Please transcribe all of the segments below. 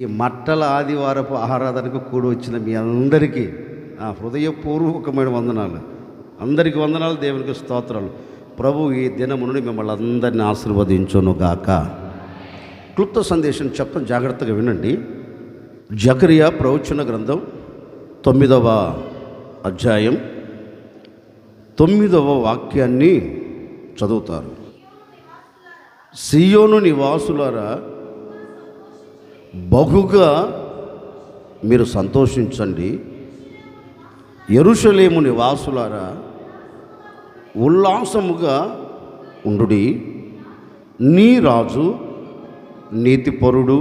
ఈ మట్టల ఆదివారపు ఆరాధనకు కూడి వచ్చిన మీ అందరికీ హృదయపూర్వకమైన వందనాలు. అందరికీ వందనాలు, దేవునికి స్తోత్రాలు. ప్రభు ఈ దినము నుండి మిమ్మల్ని అందరినీ ఆశీర్వదించును గాక. క్లుప్త సందేశం చెప్పని జాగ్రత్తగా వినండి. జకరియా ప్రవచన గ్రంథం 9వ అధ్యాయం 9వ వాక్యాన్ని చదువుతారు. సియోను నివాసులారా, బహుగా మీరు సంతోషించండి. యెరూషలేము నివాసులారా, ఉల్లాసముగా ఉండుడి. నీ రాజు నీతిపరుడు,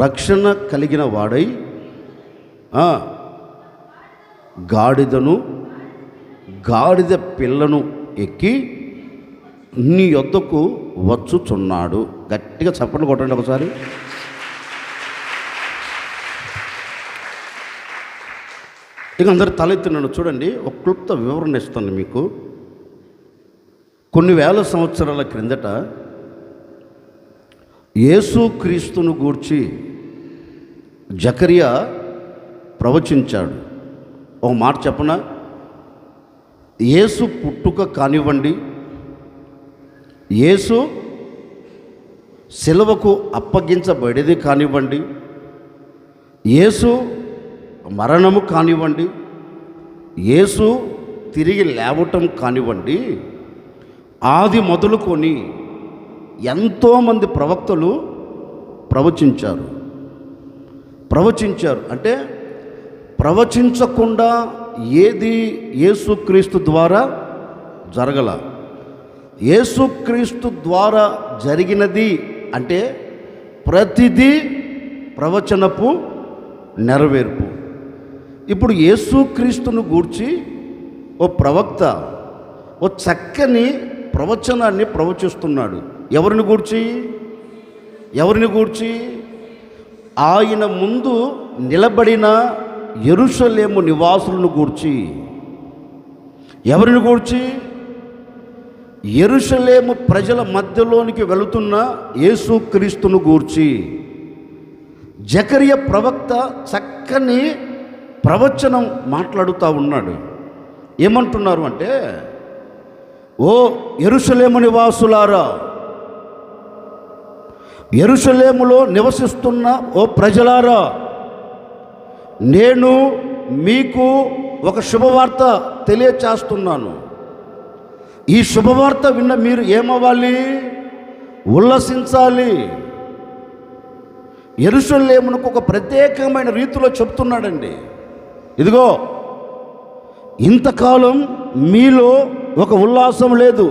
రక్షణ కలిగిన వాడై గాడిద పిల్లను ఎక్కి నీ యొద్దకు వచ్చుచున్నాడు. గట్టిగా చప్పట్లు కొట్టండి ఒకసారి. ఇక అందరు తలెత్తినాను చూడండి. ఒక క్లుప్త వివరణ ఇస్తాను మీకు. కొన్ని వేల సంవత్సరాల క్రిందట యేసుక్రీస్తును గూర్చి జకరియా ప్రవచించాడు. ఒక మాట చెప్పనా, యేసు పుట్టుక కానివ్వండి, యేసు సిలువకు అప్పగించబడేది కానివ్వండి, యేసు మరణము కానివ్వండి, యేసు తిరిగి లేవటం కానివ్వండి, ఆది మొదలుకొని ఎంతోమంది ప్రవక్తలు ప్రవచించారు. అంటే ప్రవచించకుండా ఏది యేసుక్రీస్తు ద్వారా జరగల. యేసుక్రీస్తు ద్వారా జరిగినది అంటే ప్రతిదీ ప్రవచనపు నెరవేర్పు. ఇప్పుడు యేసుక్రీస్తును గూర్చి ఓ ప్రవక్త ఓ చక్కని ప్రవచనాన్ని ప్రవచిస్తున్నాడు. ఎవరిని గూర్చి? ఆయన ముందు నిలబడిన యెరూషలేము నివాసులను గూర్చి. ఎవరిని గూర్చి? యెరూషలేము ప్రజల మధ్యలోనికి వెళుతున్న యేసుక్రీస్తును గూర్చి జకరియా ప్రవక్త చక్కని ప్రవచనం మాట్లాడుతూ ఉన్నాడు. ఏమంటున్నారు అంటే, ఓ యెరూషలేము నివాసులారా, యెరూషలేములో నివసిస్తున్న ఓ ప్రజలారా, నేను మీకు ఒక శుభవార్త తెలియచేస్తున్నాను. ఈ శుభవార్త విన్న మీరు ఏమవ్వాలి? ఉల్లసించాలి. యెరూషలేమునకు ఒక ప్రత్యేకమైన రీతిలో చెప్తున్నాడండి. ఇదిగో, ఇంతకాలం మీలో ఒక ఉల్లాసం లేదు,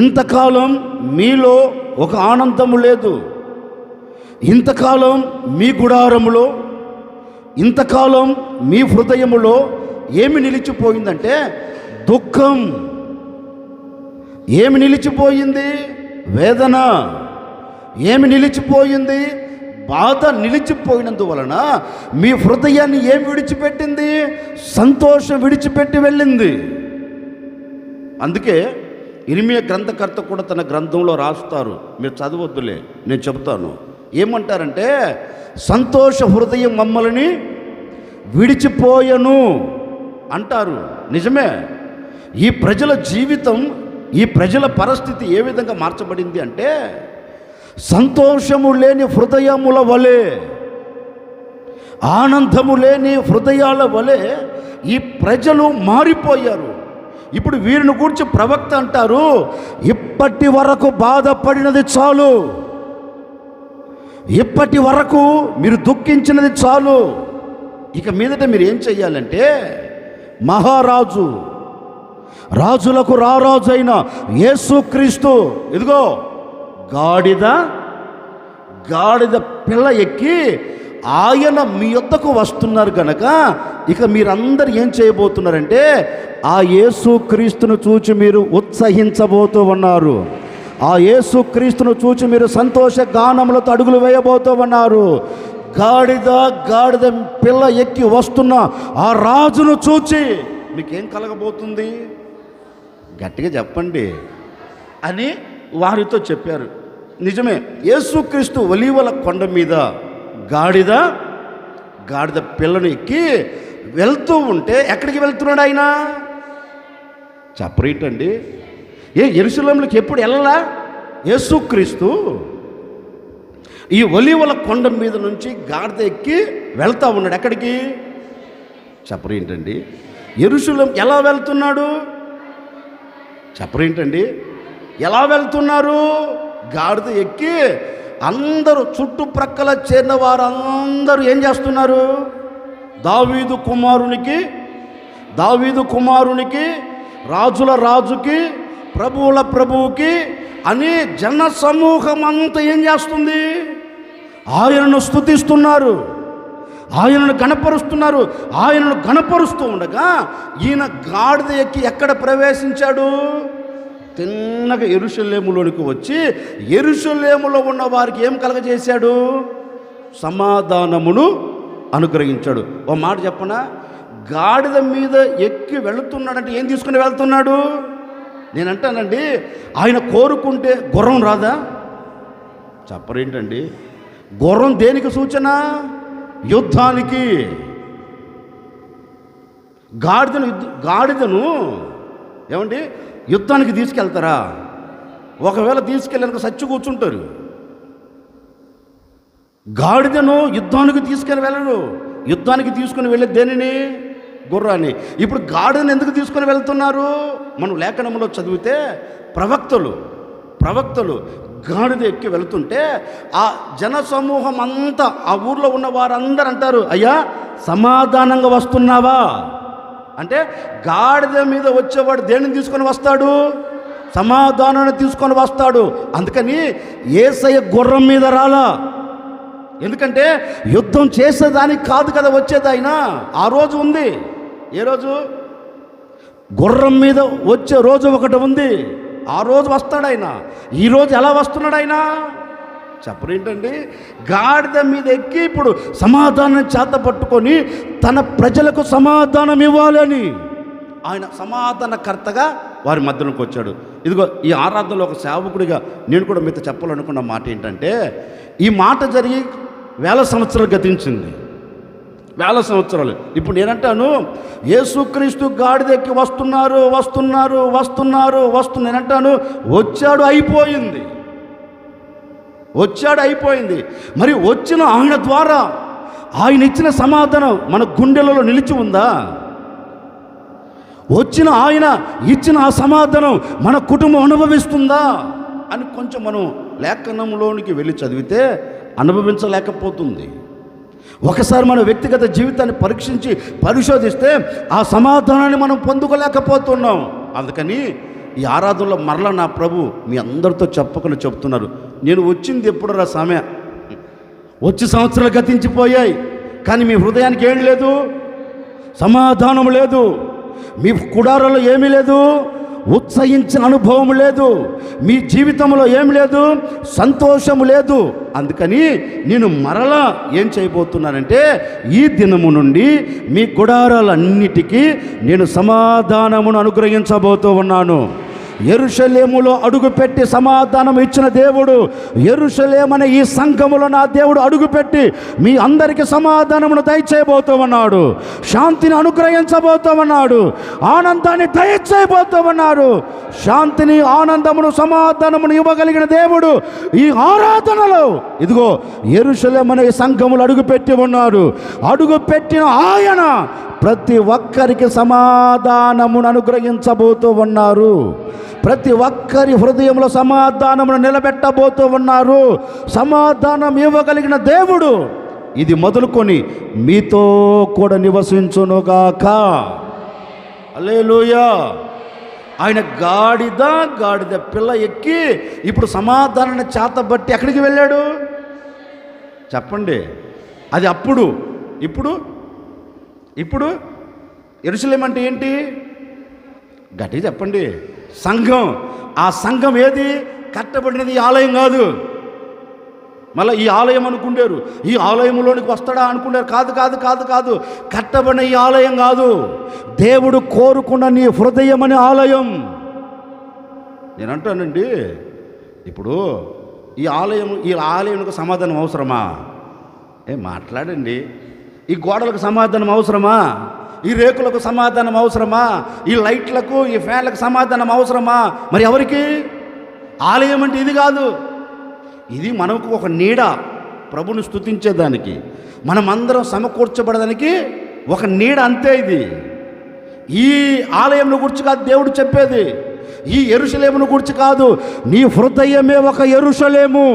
ఇంతకాలం మీలో ఒక ఆనందము లేదు, ఇంతకాలం మీ గుడారములో, ఇంతకాలం మీ హృదయములో ఏమి నిలిచిపోయిందంటే దుఃఖం. ఏమి నిలిచిపోయింది? వేదన. ఏమి నిలిచిపోయింది? బాధ నిలిచిపోయినందువలన మీ హృదయాన్ని ఏమి విడిచిపెట్టింది? సంతోషం విడిచిపెట్టి వెళ్ళింది. అందుకే ఇర్మీయా గ్రంథకర్త కూడా తన గ్రంథంలో రాస్తారు. మీరు చదవద్దులే, నేను చెబుతాను. ఏమంటారంటే, సంతోష హృదయం మమ్మల్ని విడిచిపోయను అంటారు. నిజమే. ఈ ప్రజల జీవితం, ఈ ప్రజల పరిస్థితి ఏ విధంగా మార్చబడింది అంటే, సంతోషము లేని హృదయముల వలె, ఆనందము లేని హృదయాల వలె ఈ ప్రజలు మారిపోయారు. ఇప్పుడు వీరిని గురించి ప్రవక్త అంటారు, ఇప్పటి వరకు బాధపడినది చాలు, ఇప్పటి వరకు మీరు దుఃఖించినది చాలు. ఇక మీదట మీరు ఏం చెయ్యాలంటే, మహారాజు, రాజులకు రారాజు అయిన యేసుక్రీస్తు ఇదిగో గాడిద పిల్ల ఎక్కి ఆయన మీ యొద్దకు వస్తున్నారు కనుక ఇక మీరందరూ ఏం చేయబోతున్నారంటే, ఆ యేసుక్రీస్తును చూచి మీరు ఉత్సహించబోతూ ఉన్నారు. ఆ యేసుక్రీస్తును చూచి మీరు సంతోష గానములతో అడుగులు వేయబోతూ ఉన్నారు. గాడిద పిల్ల ఎక్కి వస్తున్న ఆ రాజును చూచి మీకేం కలగబోతుంది? గట్టిగా చెప్పండి అని వారితో చెప్పారు. నిజమే, యేసుక్రీస్తు ఒలీవల కొండ మీద గాడిద పిల్లను ఎక్కి వెళ్తూ ఉంటే ఎక్కడికి వెళ్తున్నాడు ఆయన? చెప్పరేంటండి, యెరూషలేములోకి ఎప్పుడు వెళ్ళలా యేసుక్రీస్తు? ఈ ఒలీవల కొండ మీద నుంచి గాడిద ఎక్కి వెళ్తూ ఉన్నాడు. ఎక్కడికి? చెప్పరేంటండి, యెరూషలేం ఎలా వెళ్తున్నాడు? చెప్పరేంటండి, ఎలా వెళ్తున్నారు? గాడిద ఎక్కి అందరూ చుట్టుప్రక్కల చేరిన వారందరూ ఏం చేస్తున్నారు? దావీదు కుమారునికి రాజుల రాజుకి ప్రభువుల ప్రభువుకి అని జన సమూహం అంతా ఏం చేస్తుంది? ఆయనను స్తుతిస్తున్నారు, ఆయనను గణపరుస్తున్నారు. ఆయనను గణపరుస్తూ ఉండగా ఈయన గాడిద ఎక్కి ఎక్కడ ప్రవేశించాడు? తిన్నగా యెరూషలేములోనికి వచ్చి యెరూషలేములో ఉన్న వారికి ఏం కలగజేశాడు? సమాధానమును అనుగ్రహించాడు. ఓ మాట చెప్పనా, గాడిద మీద ఎక్కి వెళుతున్నాడంటే ఏం తీసుకుని వెళ్తున్నాడు? నేనంటానండి, ఆయన కోరుకుంటే గుర్రం రాదా? చెప్పరేంటండి, గుర్రం దేనికి సూచన? యుద్ధానికి. గాడిదను ఏమండి యుద్ధానికి తీసుకెళ్తారా? ఒకవేళ తీసుకెళ్ళాక సచ్చి కూర్చుంటారు. గాడిదను యుద్ధానికి తీసుకుని వెళ్ళరు. యుద్ధానికి తీసుకుని వెళ్ళేది దేనిని? గుర్రాన్ని. ఇప్పుడు గాడిదను ఎందుకు తీసుకుని వెళ్తున్నారు? మనం లేఖనంలో చదివితే ప్రవక్తలు గాడిద ఎక్కి వెళుతుంటే ఆ జన సమూహం అంతా, ఆ ఊర్లో ఉన్న వారందరూ అంటారు, అయ్యా సమాధానంగా వస్తున్నావా అంటే గాడిద మీద వచ్చేవాడు దేనిని తీసుకొని వస్తాడు? సమాధానాన్ని తీసుకొని వస్తాడు. అందుకని యేసయ్య గుర్రం మీద రాలా. ఎందుకంటే యుద్ధం చేసేదానికి కాదు కదా వచ్చేది ఆయన. ఆ రోజు ఉంది. ఏ రోజు? గుర్రం మీద వచ్చే రోజు ఒకటి ఉంది. ఆ రోజు వస్తాడు ఆయన. ఈరోజు ఎలా వస్తున్నాడు ఆయన? చెప్పరేంటండి, గాడిద మీద ఎక్కి ఇప్పుడు సమాధానం చేత పట్టుకొని తన ప్రజలకు సమాధానం ఇవ్వాలని ఆయన సమాధానకర్తగా వారి మధ్యలోకి వచ్చాడు. ఇదిగో ఈ ఆరాధనలో ఒక సేవకుడిగా నేను కూడా మీతో చెప్పాలనుకున్న మాట ఏంటంటే, ఈ మాట జరిగి 1000 సంవత్సరాలు గతించింది. 1000 సంవత్సరాలు. ఇప్పుడు నేనంటాను, యేసుక్రీస్తు గాడిదెక్కి వస్తున్నారు. నేనంటాను, వచ్చాడు, అయిపోయింది. మరి వచ్చిన ఆయన ద్వారా ఆయన ఇచ్చిన సమాధానం మన గుండెలలో నిలిచి ఉందా? వచ్చిన ఆయన ఇచ్చిన ఆ సమాధానం మన కుటుంబం అనుభవిస్తుందా అని కొంచెం మనం లేఖనంలోనికి వెళ్ళి చదివితే అనుభవించలేకపోతుంది. ఒకసారి మన వ్యక్తిగత జీవితాన్ని పరిశోధిస్తే ఆ సమాధానాన్ని మనం పొందుకోలేకపోతున్నాం. అందుకని ఈ ఆరాధనలో మరలా నా ప్రభు మీ అందరితో చెప్పకుండా చెప్తున్నారు, నేను వచ్చింది ఎప్పుడు రా సామె? వచ్చి సంవత్సరాలు గతించిపోయాయి, కానీ మీ హృదయానికి ఏం లేదు? సమాధానం లేదు. మీ కుడారంలో ఏమీ లేదు, ఉత్సహించిన అనుభవం లేదు, మీ జీవితంలో ఏం లేదు, సంతోషము లేదు. అందుకని నేను మరలా ఏం చేయబోతున్నానంటే, ఈ దినము నుండి మీ గుడారాలన్నిటికీ నేను సమాధానమును అనుగ్రహించబోతూ ఉన్నాను. యెరూషలేములో అడుగుపెట్టి సమాధానం ఇచ్చిన దేవుడు, యెరూషలేమనే ఈ సంఘములో నా దేవుడు అడుగుపెట్టి మీ అందరికీ సమాధానమును దయచేయబోతూ ఉన్నాడు. శాంతిని అనుగ్రహించబోతూ ఉన్నాడు. ఆనందాన్ని దయచేయబోతూ ఉన్నాడు. శాంతిని, ఆనందమును, సమాధానమును ఇవ్వగలిగిన దేవుడు ఈ ఆరాధనలో ఇదిగో యెరూషలేమనే ఈ సంఘములు అడుగుపెట్టి ఉన్నాడు. అడుగుపెట్టిన ఆయన ప్రతి ఒక్కరికి సమాధానమును అనుగ్రహించబోతూ ఉన్నారు. ప్రతి ఒక్కరి హృదయంలో సమాధానమును నిలబెట్టబోతూ ఉన్నారు. సమాధానం ఇవ్వగలిగిన దేవుడు ఇది మొదలుకొని మీతో కూడా నివసించునుగాక. హల్లెలూయా. ఆయన గాడిద పిల్ల ఎక్కి ఇప్పుడు సమాధానాన్ని చేతబట్టి ఎక్కడికి వెళ్ళాడు చెప్పండి? అది అప్పుడు. ఇప్పుడు యెరూషలేము అంటే ఏంటి? గట్టిగా చెప్పండి. సంఘం. ఆ సంఘం ఏది? కట్టబడినది ఈ ఆలయం కాదు. మళ్ళీ ఈ ఆలయం అనుకుంటారు, ఈ ఆలయంలోనికి వస్తాడా అనుకుంటారు. కాదు. కట్టబడిన ఈ ఆలయం కాదు, దేవుడు కోరుకున్న నీ హృదయం అనే ఆలయం. నేనంటానండి, ఇప్పుడు ఈ ఆలయంకు సమాధానం అవసరమా? మాట్లాడండి. ఈ గోడలకు సమాధానం అవసరమా? ఈ రేకులకు సమాధానం అవసరమా? ఈ లైట్లకు, ఈ ఫ్యాన్లకు సమాధానం అవసరమా? మరి ఎవరికి? ఆలయం అంటే ఇది కాదు. ఇది మనకు ఒక నీడ, ప్రభుని స్తుతించేదానికి, మనమందరం సమకూర్చబడడానికి ఒక నీడ, అంతే. ఇది ఈ ఆలయంను గురించి కాదు దేవుడు చెప్పేది, ఈ యెరూషలేమును గురించి కాదు. నీ హృదయమే ఒక యెరూషలేము,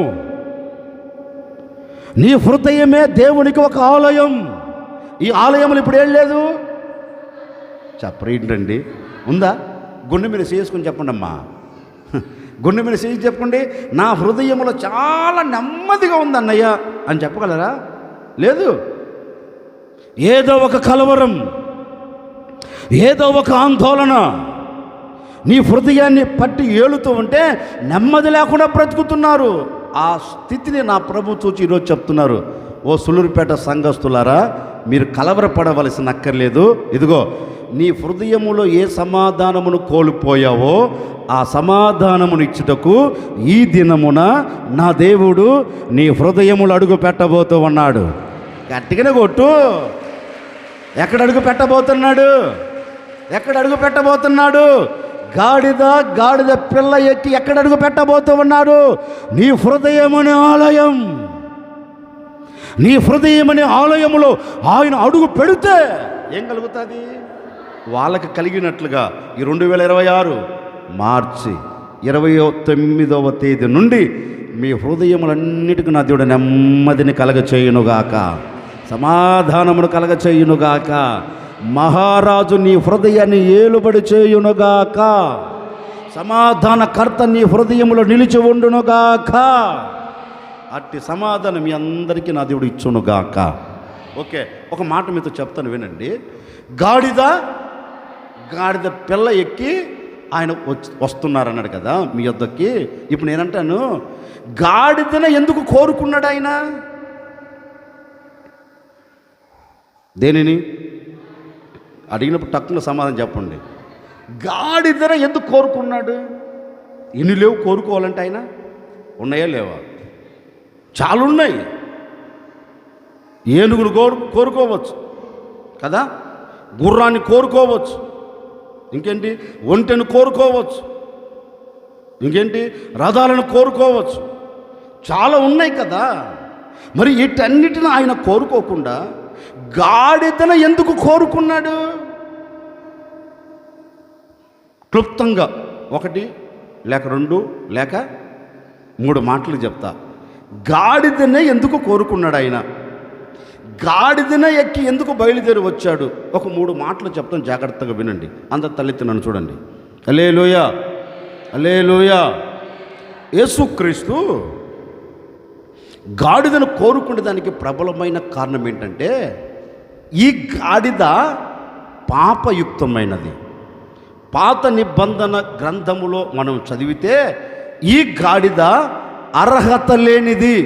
నీ హృదయమే దేవునికి ఒక ఆలయం. ఈ ఆలయంలో ఇప్పుడు ఏం లేదు? చెప్పరేంటండి? ఉందా? గుండె మీద చేసుకుని చెప్పండి అమ్మా, గుండె మీద చేసి చెప్పండి, నా హృదయంలో చాలా నెమ్మదిగా ఉంది అన్నయ్య అని చెప్పగలరా? లేదు. ఏదో ఒక కలవరం, ఏదో ఒక ఆందోళన నీ హృదయాన్ని పట్టి ఏలుతూ ఉంటే నెమ్మది లేకుండా బ్రతుకుతున్నారు. ఆ స్థితిని నా ప్రభు చూచి ఈరోజు చెప్తున్నారు. ఓ సులూరుపేట సంఘస్థులారా, మీరు కలవరపడవలసిన అక్కర్లేదు. ఇదిగో, నీ హృదయములో ఏ సమాధానమును కోల్పోయావో ఆ సమాధానమును ఇచ్చుటకు ఈ దినమున నా దేవుడు నీ హృదయములు అడుగు పెట్టబోతూ ఉన్నాడు. గట్టిగానే కొట్టు. ఎక్కడ అడుగు పెట్టబోతున్నాడు? ఎక్కడ అడుగు పెట్టబోతున్నాడు? గాడిద పిల్ల ఎక్కి ఎక్కడ అడుగు పెట్టబోతూ ఉన్నాడు? నీ హృదయమనే ఆలయం. నీ హృదయమనే ఆలయములో ఆయన అడుగు పెడితే ఏం కలుగుతుంది? వాళ్ళకి కలిగినట్లుగా ఈ 2026 మార్చి 29వ తేదీ నుండి మీ హృదయములన్నిటికీ నా దేవుడు నెమ్మదిని కలగచేయునుగాక, సమాధానమును కలగచేయునుగాక. మహారాజు నీ హృదయాన్ని ఏలుబడి చేయునుగాక, సమాధానకర్త నీ హృదయములో నిలిచి ఉండునుగాక. అట్టి సమాధానం మీ అందరికీ నా దేవుడు ఇచ్చునుగాక. ఓకే, ఒక మాట మీతో చెప్తాను వినండి. గాడిద పిల్ల ఎక్కి ఆయన వస్తున్నారన్నాడు కదా మీ యొద్దకి. ఇప్పుడు నేనంటాను, గాడిదను ఎందుకు కోరుకున్నాడు ఆయన? దేనిని అడిగినప్పుడు టక్కున సమాధానం చెప్పండి. గాడిదను ఎందుకు కోరుకున్నాడు? ఎన్ని లేవు కోరుకోవాలంటే ఆయన? ఉన్నాయా లేవా? చాలా ఉన్నాయి. ఏనుగును కోరుకోవచ్చు కదా, గుర్రాన్ని కోరుకోవచ్చు, ఇంకేంటి ఒంటెను కోరుకోవచ్చు, ఇంకేంటి రథాలను కోరుకోవచ్చు, చాలా ఉన్నాయి కదా. మరి వీటన్నిటిని ఆయన కోరుకోకుండా గాడిదను ఎందుకు కోరుకున్నాడు? క్లుప్తంగా 1 లేక 2 లేక 3 మాటలు చెప్తా. గాడిదనే ఎందుకు కోరుకున్నాడు ఆయన? గాడిదనే ఎక్కి ఎందుకు బయలుదేరి వచ్చాడు? ఒక 3 మాటలు చెప్తాను, జాగ్రత్తగా వినండి. అందరు తలెత్తి నన్ను చూడండి. హల్లెలూయా, హల్లెలూయా. యేసుక్రీస్తు గాడిదను కోరుకునే దానికి ప్రబలమైన కారణం ఏంటంటే, ఈ గాడిద పాపయుక్తమైనది. పాత నిబంధన గ్రంథములో మనం చదివితే ఈ గాడిద అర్హత లేనిది.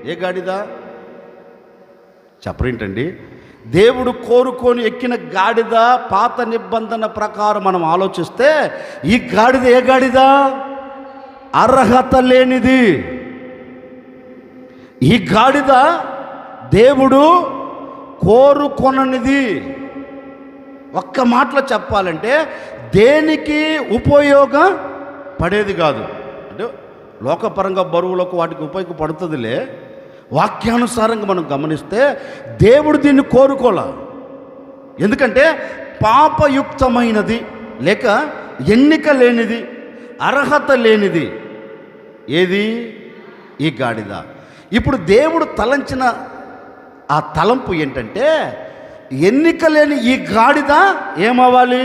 ఏ గాడిద చెప్పరేంటండి? దేవుడు కోరుకొని ఎక్కిన గాడిద పాత నిబంధన ప్రకారం మనం ఆలోచిస్తే ఈ గాడిద ఏ గాడిద? అర్హత లేనిది. ఈ గాడిద దేవుడు కోరుకొననిది. ఒక్క మాటలో చెప్పాలంటే దేనికి ఉపయోగపడేది కాదు. అంటే లోకపరంగా బరువులకు వాటికి ఉపయోగపడుతుందిలే. వాక్యానుసారంగా మనం గమనిస్తే దేవుడు దీన్ని కోరుకోలే. ఎందుకంటే పాపయుక్తమైనది, లేక ఎన్నిక లేనిది, అర్హత లేనిది. ఏది? ఈ గాడిద. ఇప్పుడు దేవుడు తలంచిన ఆ తలంపు ఏంటంటే, ఎన్నిక లేని ఈ గాడిద ఏమవ్వాలి?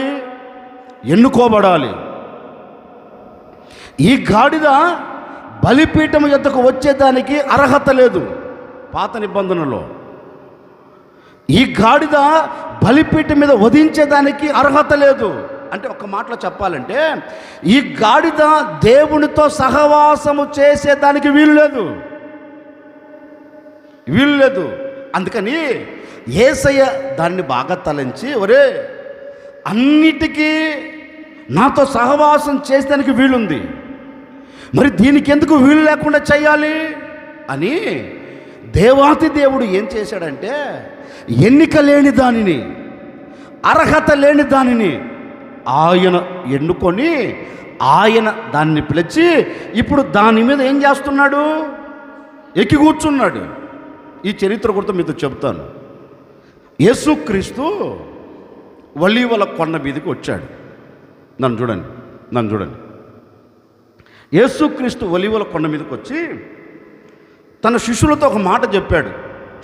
ఎన్నుకోబడాలి. ఈ గాడిద బలిపీఠం యొద్దకు వచ్చేదానికి అర్హత లేదు పాత నిబంధనలో. ఈ గాడిద బలిపీఠం మీద వధించేదానికి అర్హత లేదు. అంటే ఒక మాటలో చెప్పాలంటే ఈ గాడిద దేవునితో సహవాసము చేసేదానికి వీలు లేదు. అందుకని యేసయ్య దాన్ని బాగా తలంచి, ఒరే అన్నిటికీ నాతో సహవాసం చేసేదానికి వీలుంది, మరి దీనికి ఎందుకు వీలు లేకుండా చేయాలి అని దేవాతి దేవుడు ఏం చేశాడంటే, ఎన్నిక లేని దానిని, అర్హత లేని దానిని ఆయన ఎన్నుకొని ఆయన దాన్ని పిలిచి ఇప్పుడు దాని మీద ఏం చేస్తున్నాడు? ఎక్కి కూర్చున్నాడు. ఈ చరిత్ర కూడా మీతో చెప్తాను. యేసుక్రీస్తు ఒలీవల కొండ మీదకి వచ్చాడు. నన్ను చూడండి. యేసుక్రీస్తు ఒలీవల కొండ మీదకి వచ్చి తన శిష్యులతో ఒక మాట చెప్పాడు.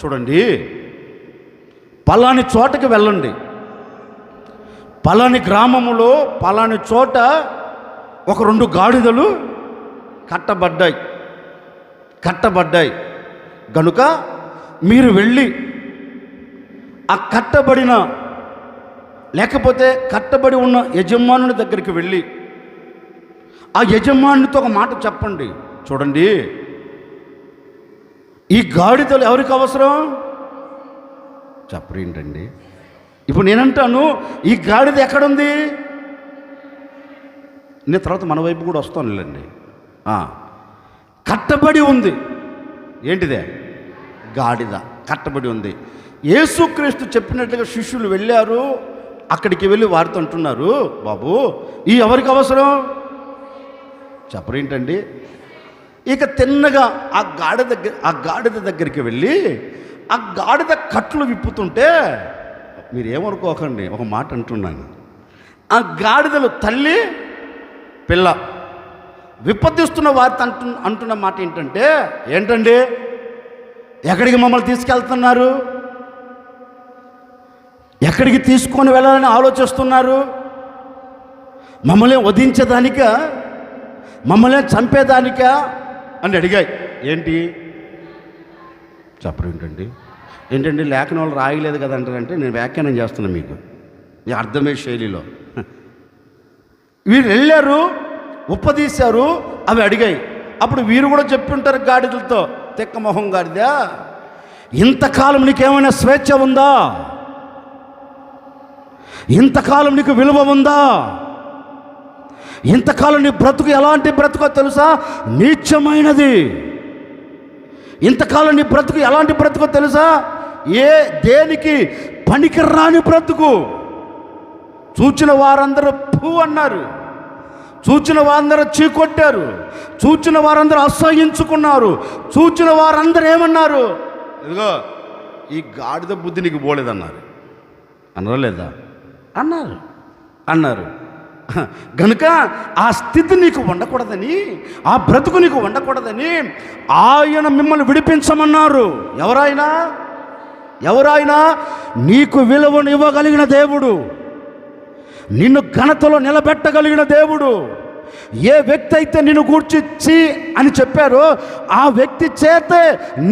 చూడండి, పలాని చోటకి వెళ్ళండి, పలాని గ్రామములో పలాని చోట ఒక 2 గాడిదలు కట్టబడ్డాయి గనుక మీరు వెళ్ళి ఆ కట్టబడి ఉన్న యజమానుని దగ్గరికి వెళ్ళి ఆ యజమానునితో ఒక మాట చెప్పండి. చూడండి, ఈ గాడిదలు ఎవరికి అవసరం? చెప్పరేంటండి? ఇప్పుడు నేనంటాను, ఈ గాడిద ఎక్కడుంది? నేను తర్వాత మన వైపు కూడా వస్తానులేండి. కట్టబడి ఉంది. ఏంటిదే? గాడిద కట్టబడి ఉంది. యేసుక్రీస్తు చెప్పినట్లుగా శిష్యులు వెళ్ళారు. అక్కడికి వెళ్ళి వారితో అంటున్నారు, బాబు ఈ ఎవరికి అవసరం? చెప్పరేంటండి? ఇక తిన్నగా ఆ గాడిద దగ్గరికి వెళ్ళి ఆ గాడిద కట్లు విప్పుతుంటే, మీరేమనుకోకండి, ఒక మాట అంటున్నాను. ఆ గాడిదలు తల్లి పిల్ల విప్పదిస్తున్న వారితో అంటున్న మాట ఏంటండి? ఎక్కడికి మమ్మల్ని తీసుకెళ్తున్నారు? ఎక్కడికి తీసుకొని వెళ్ళాలని ఆలోచిస్తున్నారు? మమ్మల్ని వధించేదానికా, మమ్మల్ని చంపేదానికా అని అడిగాయి. ఏంటి చెప్పరేంటండి? లేఖన వాళ్ళు రాయలేదు కదంటారంటే నేను వ్యాఖ్యానం చేస్తున్నాను మీకు ఈ అర్థమయ్యే శైలిలో. వీరు వెళ్ళారు, ఉప్పదీశారు, అవి అడిగాయి. అప్పుడు వీరు కూడా చెప్తుంటారు గాడిదలతో, తెక్క మొహం గాడిదా, ఇంతకాలం నీకేమైనా స్వేచ్ఛ ఉందా? ఇంతకాలం నీకు విలువ ఉందా? ఇంతకాలం నీ బ్రతుకు ఎలాంటి బ్రతుకో తెలుసా? నీచమైనది. ఇంతకాలం నీ బ్రతుకు ఎలాంటి బ్రతుకో తెలుసా? దేనికి పనికిరాని బ్రతుకు. చూచిన వారందరూ పూ అన్నారు, చూచిన వారందరూ చీకొట్టారు, చూచిన వారందరూ అసహ్యించుకున్నారు, చూచిన వారందరూ ఏమన్నారు? ఇదిగో ఈ గాడిద బుద్ధి నీకు పోలేదన్నారు. అన్నారా లేదా? అన్నారు. గనుక ఆ స్థితి నీకు ఉండకూడదని, ఆ బ్రతుకు నీకు ఉండకూడదని ఆయన మిమ్మల్ని విడిపించమన్నారు. ఎవరైనా నీకు విలువను ఇవ్వగలిగిన దేవుడు, నిన్ను ఘనతలో నిలబెట్టగలిగిన దేవుడు, ఏ వ్యక్తి అయితే నిన్ను గూర్చి చీ అని చెప్పారో ఆ వ్యక్తి చేతే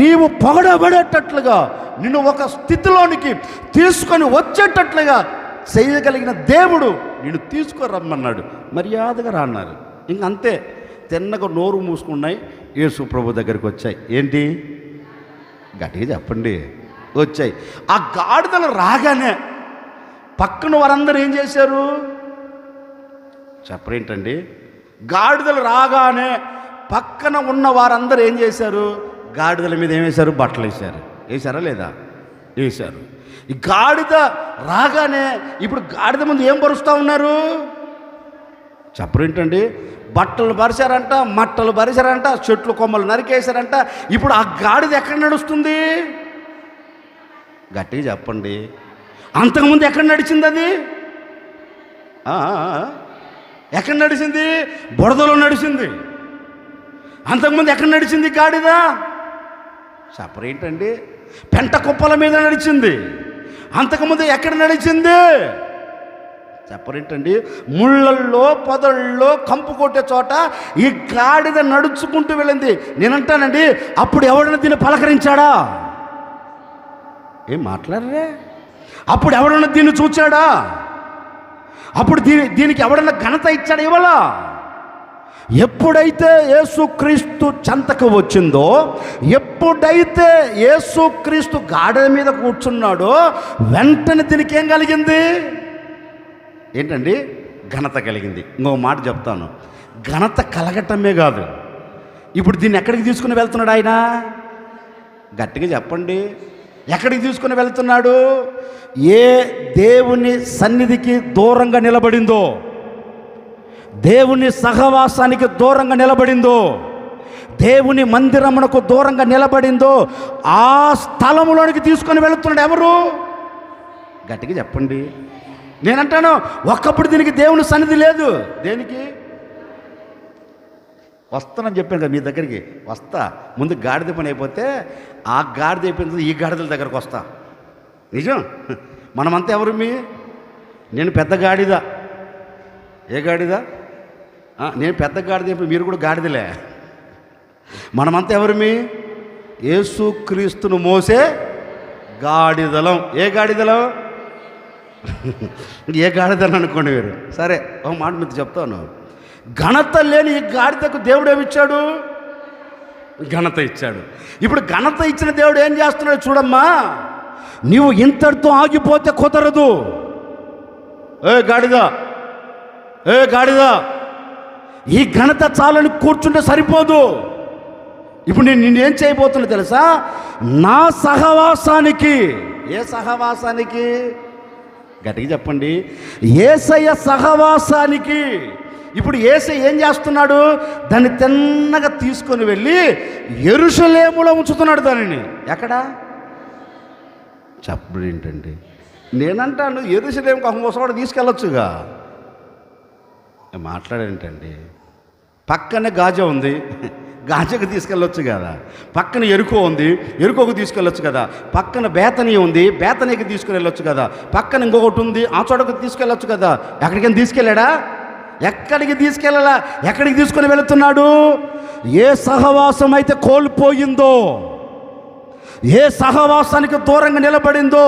నీవు పొగడబడేటట్లుగా, నిన్ను ఒక స్థితిలోనికి తీసుకొని వచ్చేటట్లుగా చేయగలిగిన దేవుడు నిన్ను తీసుకురమ్మన్నాడు. మర్యాదగా రా అన్నారు. ఇంకంతే, తిన్నగా నోరు మూసుకున్నాయి. యేసు ప్రభు దగ్గరికి వచ్చాయి. ఏంటి? గట్టిగా చెప్పండి. వచ్చాయి. ఆ గాడిదలు రాగానే పక్కన వారందరూ ఏం చేశారు? చెప్పరేంటండి? గాడిదలు రాగానే పక్కన ఉన్న వారందరూ ఏం చేశారు? గాడిదల మీద ఏం వేశారు? బట్టలు వేశారు. వేశారా లేదా? వేశారు. ఈ గాడిద రాగానే ఇప్పుడు గాడిద ముందు ఏం పరుస్తూ ఉన్నారు? చెప్పరేంటండి? బట్టలు పరిచారంట, మట్టలు పరిచారంట, చెట్లు కొమ్మలు నరికేశారంట. ఇప్పుడు ఆ గాడిద ఎక్కడ నడుస్తుంది? గట్టిగా చెప్పండి. అంతకుముందు ఎక్కడ నడిచింది అది? ఎక్కడ నడిచింది? బురదలో నడిచింది. అంతకుముందు ఎక్కడ నడిచింది గాడిద? చెప్పరేంటండి? పెంట కుప్పల మీద నడిచింది. అంతకుముందు ఎక్కడ నడిచింది? చెప్పరేంటండి? ముళ్ళల్లో, పొదల్లో, కంపు కొట్టే చోట ఈ గాడిద నడుచుకుంటూ వెళ్ళింది. నేనంటానండి, అప్పుడు ఎవడన్నా దీన్ని పలకరించాడా? ఏం మాట్లాడరే? అప్పుడు ఎవడన్నా దీన్ని చూచాడా? అప్పుడు దీనికి ఎవడన్నా ఘనత ఇచ్చాడా? ఇవ్వాలా? ఎప్పుడైతే యేసుక్రీస్తు చెంతకు వచ్చిందో, ఎప్పుడైతే యేసుక్రీస్తు గాడిద మీద కూర్చున్నాడో వెంటనే దీనికి ఏం కలిగింది? ఏంటండి? ఘనత కలిగింది. ఇంకో మాట చెప్తాను, ఘనత కలగటమే కాదు, ఇప్పుడు దీన్ని ఎక్కడికి తీసుకుని వెళ్తున్నాడు ఆయన? గట్టిగా చెప్పండి, ఎక్కడికి తీసుకుని వెళ్తున్నాడు? ఏ దేవుని సన్నిధికి దూరంగా నిలబడిందో, దేవుని సహవాసానికి దూరంగా నిలబడిందో, దేవుని మందిరమునకు దూరంగా నిలబడిందో ఆ స్థలములోనికి తీసుకొని వెళుతున్నాడు. ఎవరు? గట్టిగా చెప్పండి. నేనంటాను, ఒకప్పుడు దీనికి దేవుని సన్నిధి లేదు. దేనికి? వస్తానని చెప్పాను కదా మీ దగ్గరికి, వస్తా. ముందు గాడిద పని అయిపోతే ఆ గాడిద అయిపోయిన ఈ గాడిదల దగ్గరకు వస్తా. నిజం. మనమంతా ఎవరు? నేను పెద్ద గాడిద. ఏ గాడిద? నేను పెద్ద గాడిద అయిపోయి మీరు కూడా గాడిదలే. మనమంతా ఎవరు? యేసుక్రీస్తును మోసే గాడిదలం. ఏ గాడిదలం? ఏ గాడిదని అనుకోండి మీరు. సరే, ఒక మాట మీకు చెప్తాను. ఘనత లేని ఈ గాడిదకు దేవుడు ఏమిచ్చాడు? ఘనత ఇచ్చాడు. ఇప్పుడు ఘనత ఇచ్చిన దేవుడు ఏం చేస్తున్నాడు చూడమ్మా. నీవు ఇంతటితో ఆగిపోతే కుదరదు. ఏ గాడిద, ఏ గాడిద, ఈ ఘనత చాలని కూర్చుంటే సరిపోదు. ఇప్పుడు నేనేం చేయబోతున్నా తెలుసా? నా సహవాసానికి. ఏ సహవాసానికి? గట్టిగా చెప్పండి. యేసయ్య సహవాసానికి. ఇప్పుడు యేసయ్య ఏం చేస్తున్నాడు? దాన్ని తిన్నగా తీసుకొని వెళ్ళి యెరూషలేములో ఉంచుతున్నాడు. దానిని ఎక్కడ? చెప్పడం ఏంటండి? నేనంటాను యెరూషలేముకు ఒక తీసుకెళ్ళొచ్చుగా. మాట్లాడేంటండి? పక్కనే గాజా ఉంది, గాజాకు తీసుకెళ్ళొచ్చు కదా. పక్కన ఎరుకో ఉంది, ఎరుకోకు తీసుకెళ్ళొచ్చు కదా. పక్కన బేతనీ ఉంది, బేతనీకి తీసుకుని వెళ్ళొచ్చు కదా. పక్కన ఇంకొకటి ఉంది, ఆ చోటకు తీసుకెళ్ళొచ్చు కదా. ఎక్కడికైనా తీసుకెళ్ళాడా? ఎక్కడికి తీసుకెళ్ళాలా? ఎక్కడికి తీసుకొని వెళుతున్నాడు? ఏ సహవాసం అయితే కోల్పోయిందో, ఏ సహవాసానికి దూరంగా నిలబడిందో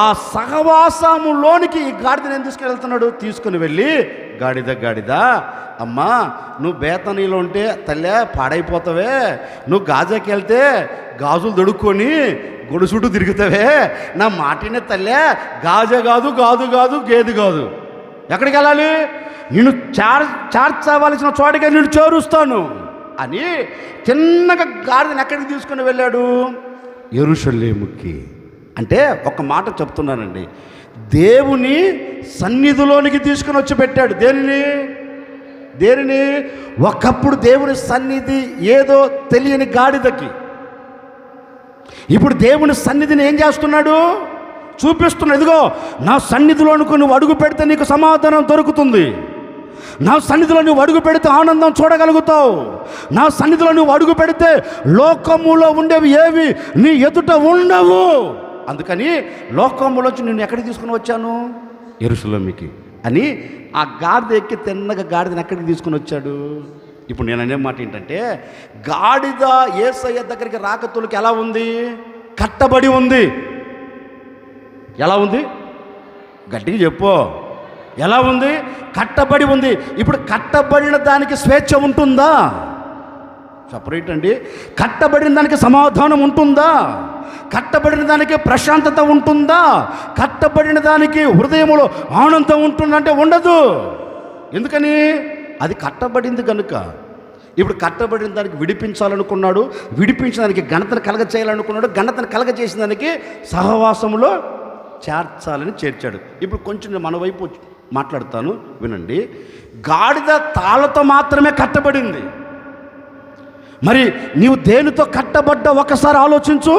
ఆ సహవాసములోనికి ఈ గాడిదని ఏం తీసుకెళ్తున్నాడు? తీసుకుని వెళ్ళి, గాడిద గాడిద, అమ్మా నువ్వు బేతనీలో ఉంటే తల్లే పాడైపోతావే, నువ్వు గాజాకి వెళ్తే గాజులు దొడుక్కొని గొడుసుడు తిరుగుతావే, నా మాటినే తల్లే, గాజా కాదు, గాదు కాదు, గేది కాదు. ఎక్కడికి వెళ్ళాలి? నిన్ను చార్చవలసిన చోటికి నిన్ను చేరుస్తాను అని చిన్నగా గాడిదని ఎక్కడికి తీసుకుని వెళ్ళాడు? యెరూషలేముకి. అంటే ఒక మాట చెప్తున్నానండి, దేవుని సన్నిధిలోనికి తీసుకుని వచ్చి పెట్టాడు. దేనిని? ఒకప్పుడు దేవుని సన్నిధి ఏదో తెలియని గాడిదకి, ఇప్పుడు దేవుని సన్నిధిని ఏం చేస్తున్నాడు? చూపిస్తున్నాడు. ఇదిగో నా సన్నిధిలోనికి నువ్వు అడుగు పెడితే నీకు సమాధానం దొరుకుతుంది. నా సన్నిధిలో నువ్వు అడుగు పెడితే ఆనందం చూడగలుగుతావు. నా సన్నిధిలో నువ్వు అడుగు పెడితే లోకములో ఉండేవి ఏవి నీ ఎదుట ఉండవు. అందుకని లోకములోంచి నేను ఎక్కడికి తీసుకుని వచ్చాను? యెరూషలేముకి అని ఆ గాడిద ఎక్కి తిన్నగా గాడిదని ఎక్కడికి తీసుకుని వచ్చాడు? ఇప్పుడు నేను అనే మాట ఏంటంటే, గాడిద యేసయ్య దగ్గరికి రాకతోలికి ఎలా ఉంది? కట్టబడి ఉంది. ఎలా ఉంది? గట్టిగా చెప్పు. ఎలా ఉంది? కట్టబడి ఉంది. ఇప్పుడు కట్టబడిన దానికి స్వేచ్ఛ ఉంటుందా? సపరేట్ అండి. కట్టబడిన దానికి సమాధానం ఉంటుందా? కట్టబడిన దానికి ప్రశాంతత ఉంటుందా? కట్టబడిన దానికి హృదయంలో ఆనందం ఉంటుందంటే ఉండదు. ఎందుకని? అది కట్టబడింది కనుక. ఇప్పుడు కట్టబడిన దానికి విడిపించాలనుకున్నాడు, విడిపించిన దానికి ఘనతను కలగ చేయాలనుకున్నాడు, ఘనతను కలగ చేసిన దానికి సహవాసంలో చేర్చాలని చేర్చాడు. ఇప్పుడు కొంచెం మన వైపు మాట్లాడతాను, వినండి. గాడిద తాళ్ళతో మాత్రమే కట్టబడింది. మరి నీవు దేనితో కట్టబడ్డా ఒకసారి ఆలోచించు.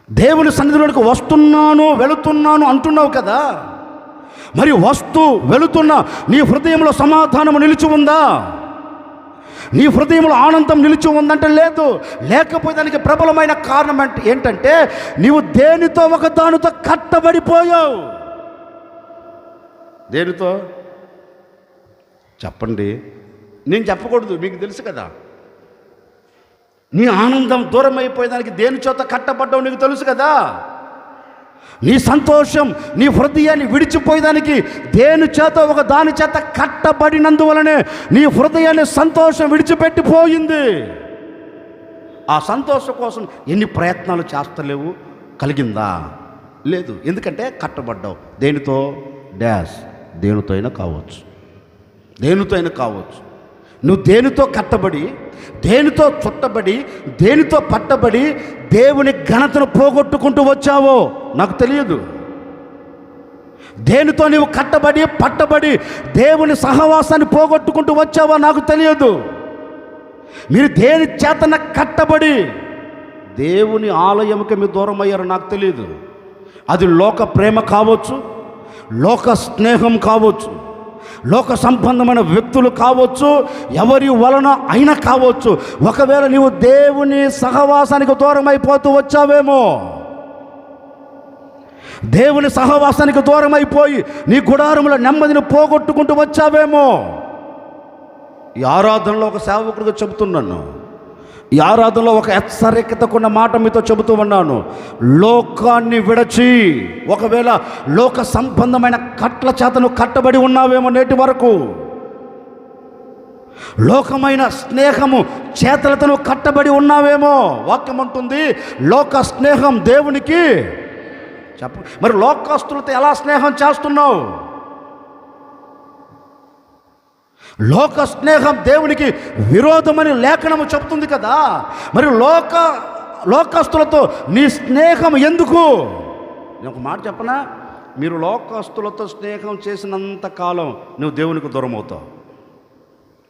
దేవుని సన్నిధిలోనికి వస్తున్నాను, వెళుతున్నాను అంటున్నావు కదా. మరి వస్తూ వెళుతున్నా నీ హృదయంలో సమాధానము నిలిచి ఉందా? నీ హృదయంలో ఆనందం నిలిచి ఉందంటే లేదు. లేకపోతే దానికి ప్రబలమైన కారణం అంటే ఏంటంటే, నీవు దేనితో ఒక దానితో కట్టబడిపోయావు. దేనితో చెప్పండి? నేను చెప్పకూడదు, మీకు తెలుసు కదా. నీ ఆనందం దూరం అయిపోయేదానికి దేని చేత కట్టబడ్డావు నీకు తెలుసు కదా. నీ సంతోషం, నీ హృదయాన్ని విడిచిపోయేదానికి దేని చేత ఒక దాని చేత కట్టబడినందువలనే నీ హృదయాన్ని సంతోషం విడిచిపెట్టిపోయింది. ఆ సంతోషం కోసం ఎన్ని ప్రయత్నాలు చేస్తలేవు, కలిగిందా? లేదు. ఎందుకంటే కట్టబడ్డావు. దేనితో? డాష్. దేనితో అయినా కావచ్చు, దేనితో అయినా కావచ్చు. నువ్వు దేనితో కట్టబడి, దేనితో చుట్టబడి, దేనితో పట్టబడి దేవుని ఘనతను పోగొట్టుకుంటూ వచ్చావో నాకు తెలియదు. దేనితో నీవు కట్టబడి పట్టబడి దేవుని సహవాసాన్ని పోగొట్టుకుంటూ వచ్చావో నాకు తెలియదు. మీరు దేని చేతన కట్టబడి దేవుని ఆలయంకి మీరు దూరం అయ్యారో నాకు తెలియదు. అది లోక ప్రేమ కావచ్చు, లోక స్నేహం కావచ్చు, లోక సంబంధమైన వ్యక్తులు కావచ్చు, ఎవరి వలన అయినా కావచ్చు. ఒకవేళ నీవు దేవుని సహవాసానికి దూరం అయిపోతూ వచ్చావేమో, దేవుని సహవాసానికి దూరం అయిపోయి నీ గుడారముల నెమ్మదిని పోగొట్టుకుంటూ వచ్చావేమో. ఈ ఆరాధనలో ఒక సేవకుడిగా చెబుతున్నాను, ఈ ఆరాధనలో ఒక హెచ్చరికతకున్న మాట మీతో చెబుతూ ఉన్నాను. లోకాన్ని విడచి ఒకవేళ లోక సంబంధమైన కట్ల చేతను కట్టబడి ఉన్నావేమో, నేటి వరకు లోకమైన స్నేహము చేతలతను కట్టబడి ఉన్నావేమో. వాక్యం అంటుంది లోక స్నేహం దేవునికి చెప్ప. మరి లోకస్తులతో ఎలా స్నేహం చేస్తున్నావు? లోక స్నేహం దేవునికి విరోధమని లేఖనము చెప్తుంది కదా. మరి లోకస్తులతో నీ స్నేహం ఎందుకు? నేను ఒక మాట చెప్పనా, మీరు లోకస్తులతో స్నేహం చేసినంత కాలం నువ్వు దేవునికి దూరం అవుతావు.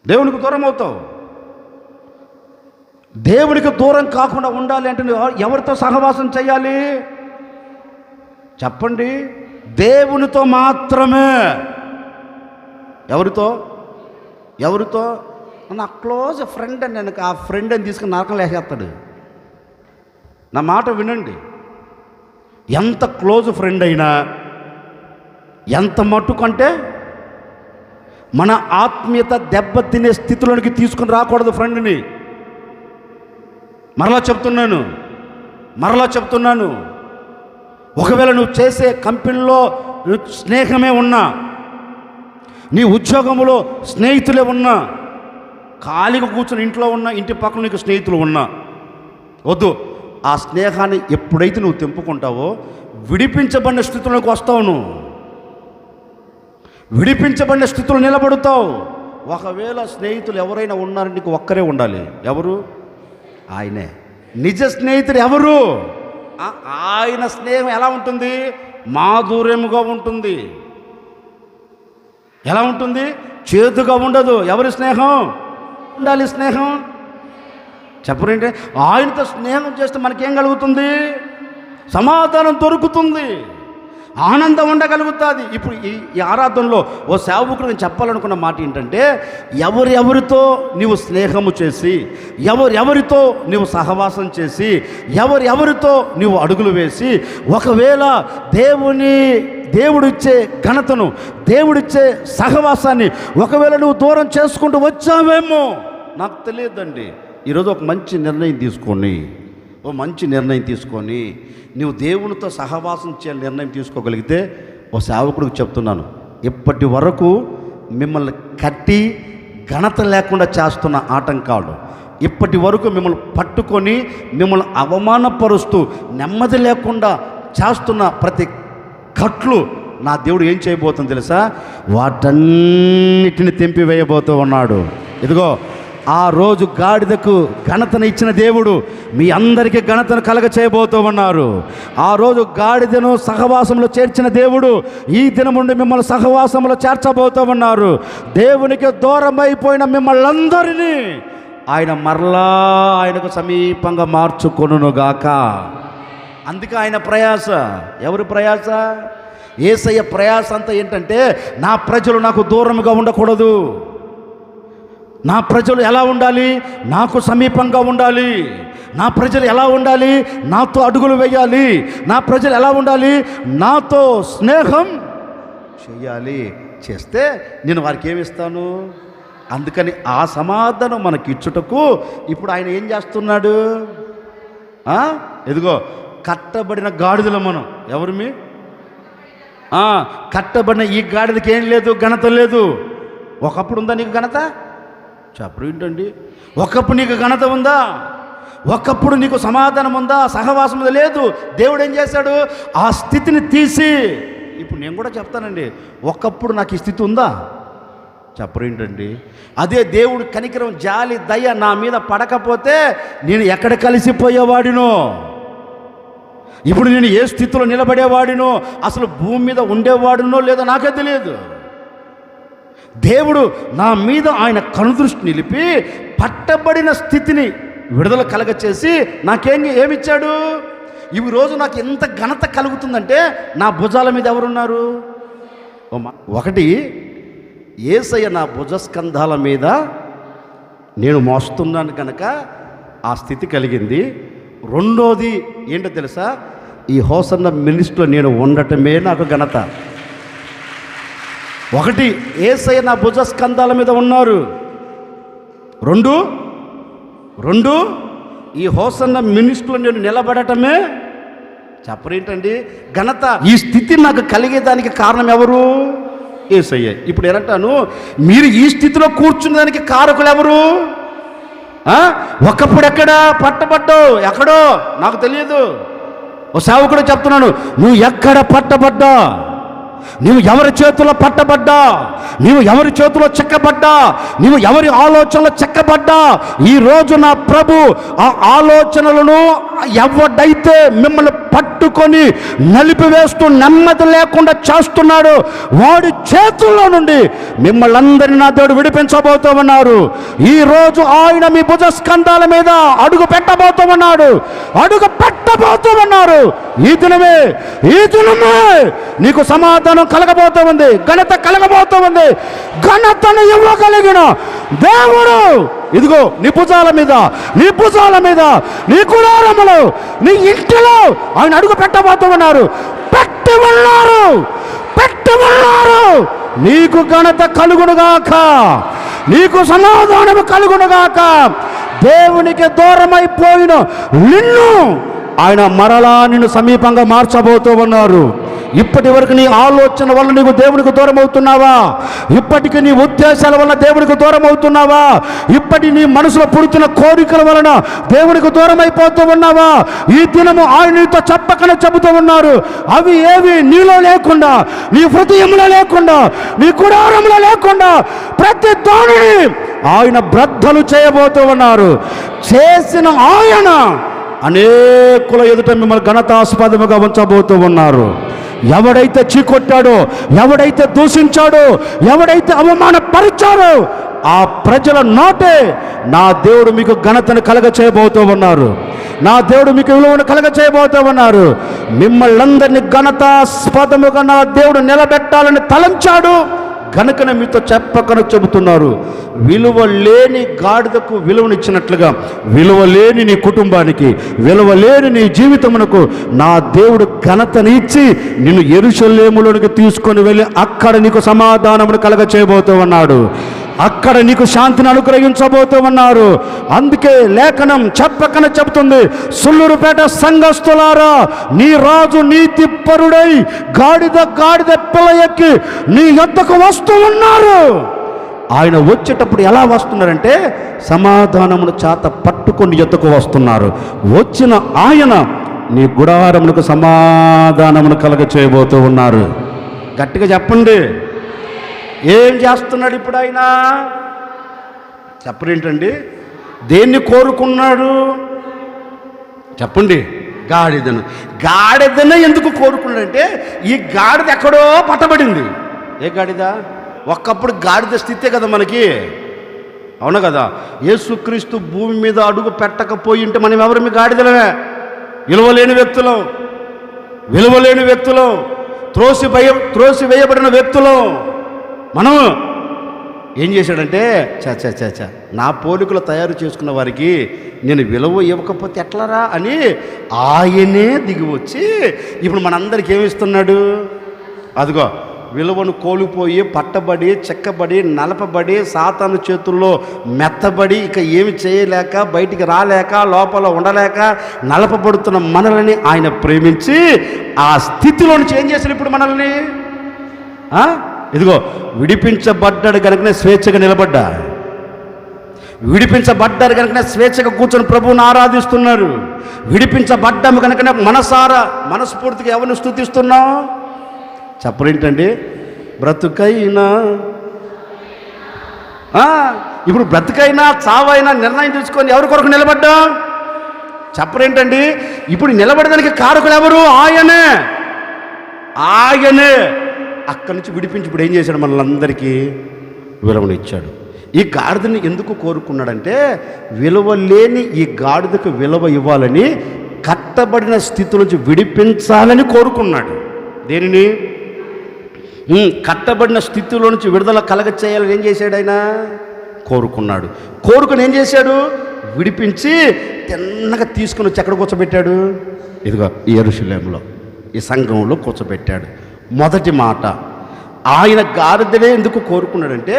దేవునికి దూరం అవుతావు. దేవునికి దూరం కాకుండా ఉండాలి అంటే నువ్వు ఎవరితో సహవాసం చేయాలి చెప్పండి? దేవునితో మాత్రమే. ఎవరితో? నా క్లోజ్ ఫ్రెండ్ అని, నేను ఆ ఫ్రెండ్ అని తీసుకుని నరకం లేసేస్తాడు. నా మాట వినండి, ఎంత క్లోజ్ ఫ్రెండ్ అయినా, ఎంత మట్టుకంటే మన ఆత్మీయత దెబ్బతినే స్థితిలోనికి తీసుకుని రాకూడదు ఫ్రెండ్ని. మరలా చెప్తున్నాను, ఒకవేళ నువ్వు చేసే కంపెనీలో స్నేహమే ఉన్నా, నీ ఉద్యోగంలో స్నేహితులే ఉన్నా, ఖాళీగా కూర్చొని ఇంట్లో ఉన్నా, ఇంటి పక్కన నీకు స్నేహితులు ఉన్నా, వద్దు. ఆ స్నేహాన్ని ఎప్పుడైతే నువ్వు తెంపుకుంటావో విడిపించబడిన స్థితిలోకి వస్తావు. నువ్వు విడిపించబడిన స్థితిలో నిలబడుతావు. ఒకవేళ స్నేహితులు ఎవరైనా ఉన్నారని నీకు ఒక్కరే ఉండాలి. ఎవరు? ఆయనే నిజ స్నేహితుడు. ఎవరు? ఆయన స్నేహం ఎలా ఉంటుంది? మాధుర్యముగా ఉంటుంది. ఎలా ఉంటుంది? చేదుగా ఉండదు. ఎవరి స్నేహం ఉండాలి? స్నేహం చెప్పరంటే, ఆయనతో స్నేహం చేస్తే మనకేం కలుగుతుంది? సమాధానం దొరుకుతుంది, ఆనందం ఉండగలుగుతుంది. ఇప్పుడు ఈ ఆరాధనలో ఓ సేవకుడు నేను చెప్పాలనుకున్న మాట ఏంటంటే, ఎవరితో నీవు స్నేహము చేసి, ఎవరితో నీవు సహవాసం చేసి, ఎవరితో నీవు అడుగులు వేసి, ఒకవేళ దేవుడిచ్చే ఘనతను, దేవుడిచ్చే సహవాసాన్ని ఒకవేళ నువ్వు దూరం చేసుకుంటూ వచ్చావేమో నాకు తెలియదండి. ఈరోజు ఒక మంచి నిర్ణయం తీసుకొని నువ్వు దేవునితో సహవాసం చేయాలని నిర్ణయం తీసుకోగలిగితే, ఓ సేవకుడికి చెప్తున్నాను, ఇప్పటి వరకు మిమ్మల్ని కట్టి ఘనత లేకుండా చేస్తున్న ఆటంకాలు, ఇప్పటి వరకు మిమ్మల్ని పట్టుకొని మిమ్మల్ని అవమానపరుస్తూ నెమ్మది లేకుండా చేస్తున్న ప్రతి కట్లు నా దేవుడు ఏం చేయబోతుంది తెలుసా? వాటన్నిటిని తెంపివేయబోతూ ఉన్నాడు. ఇదిగో, ఆ రోజు గాడిదకు ఘనతను ఇచ్చిన దేవుడు మీ అందరికీ ఘనతను కలగ చేయబోతూ ఉన్నారు. ఆ రోజు గాడిదను సహవాసంలో చేర్చిన దేవుడు ఈ దినం నుండి మిమ్మల్ని సహవాసంలో చేర్చబోతూ ఉన్నారు. దేవునికి దూరమైపోయిన మిమ్మల్ని అందరినీ ఆయన మరలా ఆయనకు సమీపంగా మార్చుకొనుగాక. అందుకే ఆయన ప్రయాస. ఎవరి ప్రయాస? యేసయ్య ప్రయాస అంతా ఏంటంటే, నా ప్రజలు నాకు దూరంగా ఉండకూడదు. నా ప్రజలు ఎలా ఉండాలి? నాకు సమీపంగా ఉండాలి. నా ప్రజలు ఎలా ఉండాలి? నాతో అడుగులు వేయాలి. నా ప్రజలు ఎలా ఉండాలి? నాతో స్నేహం చేయాలి. చేస్తే నేను వారికి ఏమిస్తాను? అందుకని ఆ సమాధానం మనకి ఇచ్చుటకు ఇప్పుడు ఆయన ఏం చేస్తున్నాడు? ఎదుగో, కట్టబడిన గాడిదలు మనం. ఎవరిమి? కట్టబడిన ఈ గాడిదకి ఏం లేదు, ఘనత లేదు. ఒకప్పుడు ఉందా నీకు ఘనత? చెప్పరు ఏంటండి? ఒకప్పుడు నీకు ఘనత ఉందా? ఒకప్పుడు నీకు సమాధానం ఉందా? సహవాసం లేదు. దేవుడు ఏం చేశాడు? ఆ స్థితిని తీసి, ఇప్పుడు నేను కూడా చెప్తానండి, ఒకప్పుడు నాకు ఈ స్థితి ఉందా? చెప్పరేంటండి? అదే దేవుడు కనికరం, జాలి, దయ నా మీద పడకపోతే నేను ఎక్కడ కలిసిపోయేవాడినో, ఇప్పుడు నేను ఏ స్థితిలో నిలబడేవాడినో, అసలు భూమి మీద ఉండేవాడినో లేదో నాకే తెలియదు. దేవుడు నా మీద ఆయన కనుదృష్టి నిలిపి పట్టబడిన స్థితిని విడుదల కలగచేసి ఏమిచ్చాడు? ఈ రోజు నాకు ఎంత ఘనత కలుగుతుందంటే నా భుజాల మీద ఎవరున్నారు? ఒకటి, యేసయ్య నా భుజస్కంధాల మీద నేను మోస్తున్నాను కనుక ఆ స్థితి కలిగింది. రెండోది ఏంటో తెలుసా? ఈ హోసన్న మినిస్ట్రీలో నేను ఉండటమే నాకు ఘనత. ఒకటి, యేసయ్య నా భుజస్కంధాల మీద ఉన్నారు. రెండు ఈ హోసన్న మినిస్ట్రీలో నేను నిలబడటమే చెప్పరేంటండి ఘనత. ఈ స్థితి నాకు కలిగేదానికి కారణం ఎవరు? యేసయ్య. ఇప్పుడు ఏమంటాను, మీరు ఈ స్థితిలో కూర్చున్నదానికి కారకులు ఎవరు? ఒకప్పుడు ఎక్కడ పట్టబడ్డావు? ఎక్కడో నాకు తెలియదు. ఓ సేవకుడు చెప్తున్నాను, నువ్వు ఎక్కడ పట్టబడ్డా, నీవు ఎవరి చేతిలో పట్టబడ్డా, నీవు ఎవరి చేతిలో చెక్కబడ్డా, నీవు ఎవరి ఆలోచనలో చెక్కబడ్డా, ఈరోజు నా ప్రభు ఆ ఆలోచనలను ఎవడైతే మిమ్మల్ని పట్టుకొని నలిపివేస్తూ నెమ్మది లేకుండా చేస్తున్నాడు, వాడి చేతుల్లో నుండి మిమ్మల్ని అందరినీ నా దేవుడు విడిపించబోతూ ఉన్నారు. ఈరోజు ఆయన మీ భుజస్కంధాల మీద అడుగు పెట్టబోతూ ఉన్నాడు. ఈ దినమే నీకు సమాధానం కలగబోతూ ఉంది, ఘనత కలగబోతూ ఉంది. ఘనతను ఇవ్వగలిగిన దేవుడు ఇదిగో నీ భుజాల మీద, నీ గుడారములో, నీ ఇంటిలో ఆయన అడుగు పెట్టబోతూ ఉన్నారు. పెట్టి ఉన్నారు. నీకు ఘనత కలుగునుగాక, నీకు సమాధానము కలుగునుగాక. దేవునికి దూరమైపోయిన నిన్ను ఆయన మరలా నిన్ను సమీపంగా మార్చబోతూ ఉన్నారు. ఇప్పటి వరకు నీ ఆలోచన వల్ల నీకు దేవునికి దూరం అవుతున్నావా? ఇప్పటికి నీ ఉద్దేశాల వల్ల దేవునికి దూరం అవుతున్నావా? ఇప్పటి నీ మనసులో పుడుతున్న కోరికల వలన దేవునికి దూరం అయిపోతూ ఉన్నావా? ఈ దినము ఆయన నీతో చెప్పకనే చెబుతూ ఉన్నారు. అవి ఏవి నీలో లేకుండా, నీ హృదయంలో లేకుండా, నీ గుడారంలో లేకుండా ప్రతి దానిని ఆయన బ్రద్దలు చేయబోతూ ఉన్నారు. చేసిన ఆయన అనేకుల ఎదుట మిమ్మల్ని ఘనతాస్పదముగా ఉంచబోతూ ఉన్నారు. ఎవడైతే చీకొట్టాడో, ఎవడైతే దూషించాడో, ఎవడైతే అవమానపరిచాడో ఆ ప్రజల నోటే నా దేవుడు మీకు ఘనతను కలగ చేయబోతూ ఉన్నారు. నా దేవుడు మీకు విలువను కలగ చేయబోతూ ఉన్నారు. మిమ్మల్ని అందరినీ ఘనతాస్పదముగా నా దేవుడు నిలబెట్టాలని తలంచాడు కనుకనే మీతో చెప్పకను చెబుతున్నారు. విలువ లేని గాడిదకు విలువనిచ్చినట్లుగా విలువ లేని నీ కుటుంబానికి, విలువ లేని నీ జీవితమునకు నా దేవుడు ఘనతని ఇచ్చి నిన్ను యెరూషలేములోనికి తీసుకొని వెళ్ళి అక్కడ నీకు సమాధానమును కలగ చేయబోతూ ఉన్నాడు. అక్కడ నీకు శాంతిని అనుగ్రహించబోతూ ఉన్నారు. అందుకే లేఖనం చెప్పకన చెబుతుంది, సుల్లూరుపేట సంఘస్థులారా, నీ రాజు నీతిపరుడై గాడిద పిల్ల ఎక్కి నీ యొద్దకు వస్తూ ఉన్నారు. ఆయన వచ్చేటప్పుడు ఎలా వస్తున్నారంటే సమాధానమును చేత పట్టుకొని యొద్దకు వస్తున్నారు. వచ్చిన ఆయన నీ గుడారములకు సమాధానమును కలగ చేయబోతూ ఉన్నారు. గట్టిగా చెప్పండి, ఏం చేస్తున్నాడు ఇప్పుడు ఆయన? చెప్పరేంటండి? దేన్ని కోరుకున్నాడు చెప్పండి? గాడిదను ఎందుకు కోరుకున్నాడంటే ఈ గాడిద ఎక్కడో పట్టబడింది. ఏ గాడిద? ఒక్కప్పుడు గాడిద స్థితే కదా మనకి, అవును కదా? యేసుక్రీస్తు భూమి మీద అడుగు పెట్టకపోయి ఉంటే మనం ఎవరు? మీ గాడిదలమే, విలువలేని వ్యక్తులు, త్రోసి వేయబడిన వ్యక్తులు. మనం ఏం చేశాడంటే చ నా పోలికలు తయారు చేసుకున్న వారికి నేను విలువ ఇవ్వకపోతే ఎట్లరా అని ఆయనే దిగి వచ్చి ఇప్పుడు మనందరికీ ఏమిస్తున్నాడు? అదిగో విలువను కోల్పోయి పట్టబడి, చెక్కబడి, నలపబడి, సాతాను చేతుల్లో మెత్తబడి, ఇక ఏమి చేయలేక, బయటికి రాలేక, లోపల ఉండలేక నలపబడుతున్న మనల్ని ఆయన ప్రేమించి ఆ స్థితిలో నుంచి ఏం చేశాడు ఇప్పుడు మనల్ని? ఇదిగో విడిపించబడ్డాడు కనుకనే స్వేచ్ఛగా నిలబడ్డా, విడిపించబడ్డారు కనుకనే స్వేచ్ఛగా కూర్చొని ప్రభువుని ఆరాధిస్తున్నారు. విడిపించబడ్డాము కనుకనే మనస్ఫూర్తిగా ఎవరిని స్తుతిస్తున్నాం? చెప్పరేంటండి? బ్రతుకైనా ఇప్పుడు బ్రతికైనా చావైనా నిర్ణయం తీసుకొని ఎవరి కొరకు నిలబడ్డా చెప్పరేంటండి. ఇప్పుడు నిలబడడానికి కారకులు ఎవరు? ఆయనే. అక్కడి నుంచి విడిపించి ఇప్పుడు ఏం చేశాడు? మనల్ని విలువనిచ్చాడు. ఈ గాడిదని ఎందుకు కోరుకున్నాడంటే విలువ లేని ఈ గాడిదకు విలువ ఇవ్వాలని, కట్టబడిన స్థితి నుంచి విడిపించాలని కోరుకున్నాడు. దేనిని? కట్టబడిన స్థితిలో నుంచి విడుదల కలగ చేయాలని ఏం చేశాడు? ఆయన కోరుకున్నాడు. కోరుకుని ఏం చేశాడు? విడిపించి తిన్నగా తీసుకుని వచ్చి ఎక్కడ కూర్చోబెట్టాడు? ఇదిగో ఈ యెరూషలేములో, ఈ సంఘంలో కూర్చోబెట్టాడు. మొదటి మాట, ఆయన గాడిదనే ఎందుకు కోరుకున్నాడంటే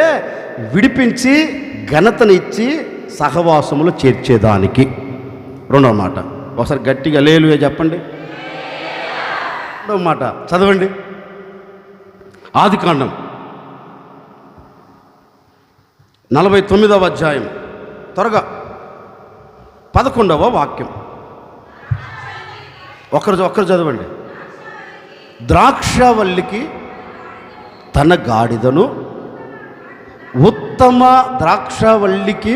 విడిపించి ఘనతనిచ్చి సహవాసములో చేర్చేదానికి. రెండవ మాట ఒకసారి గట్టిగా హల్లెలూయా చెప్పండి. రెండవ మాట చదవండి. ఆదికాండం 49వ అధ్యాయం త్వరగా 11వ వాక్యం. ఒక్కరు చదవండి. ద్రాక్షవల్లికి తన గాడిదను, ఉత్తమ ద్రాక్షవల్లికి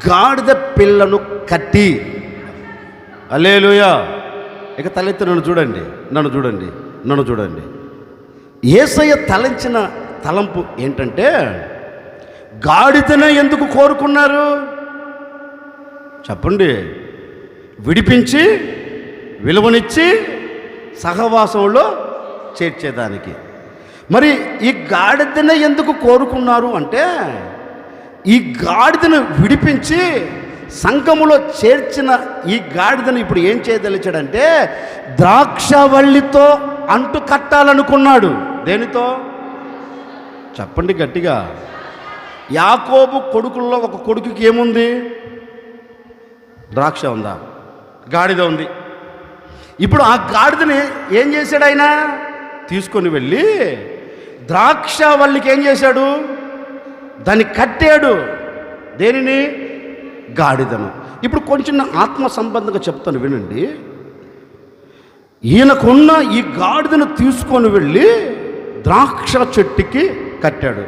గాడిద పిల్లను కట్టి. హల్లెలూయా. ఇక తలెత్తి నన్ను చూడండి. యేసయ్య తలంచిన తలంపు ఏంటంటే గాడిదనే ఎందుకు కోరుకున్నారు చెప్పండి? విడిపించి విలువనిచ్చి సహవాసంలో చేర్చేదానికి. మరి ఈ గాడిదనే ఎందుకు కోరుకున్నారు అంటే ఈ గాడిదను విడిపించి సంఘములో చేర్చిన ఈ గాడిదను ఇప్పుడు ఏం చేయదలిచాడంటే ద్రాక్షవల్లితో అంటు కట్టాలనుకున్నాడు. దేనితో చెప్పండి గట్టిగా? యాకోబు కొడుకుల్లో ఒక కొడుకుకి ఏముంది? ద్రాక్ష ఉందా? గాడిద ఉంది. ఇప్పుడు ఆ గాడిదని ఏం చేశాడు? ఆయన తీసుకొని వెళ్ళి ద్రాక్షవల్లికి ఏం చేశాడు? దాన్ని కట్టాడు. దేనిని? గాడిదను. ఇప్పుడు కొంచెం ఆత్మ సంబంధంగా చెప్తాను వినండి. ఈయనకున్న ఈ గాడిదను తీసుకొని వెళ్ళి ద్రాక్ష చెట్టుకి కట్టాడు.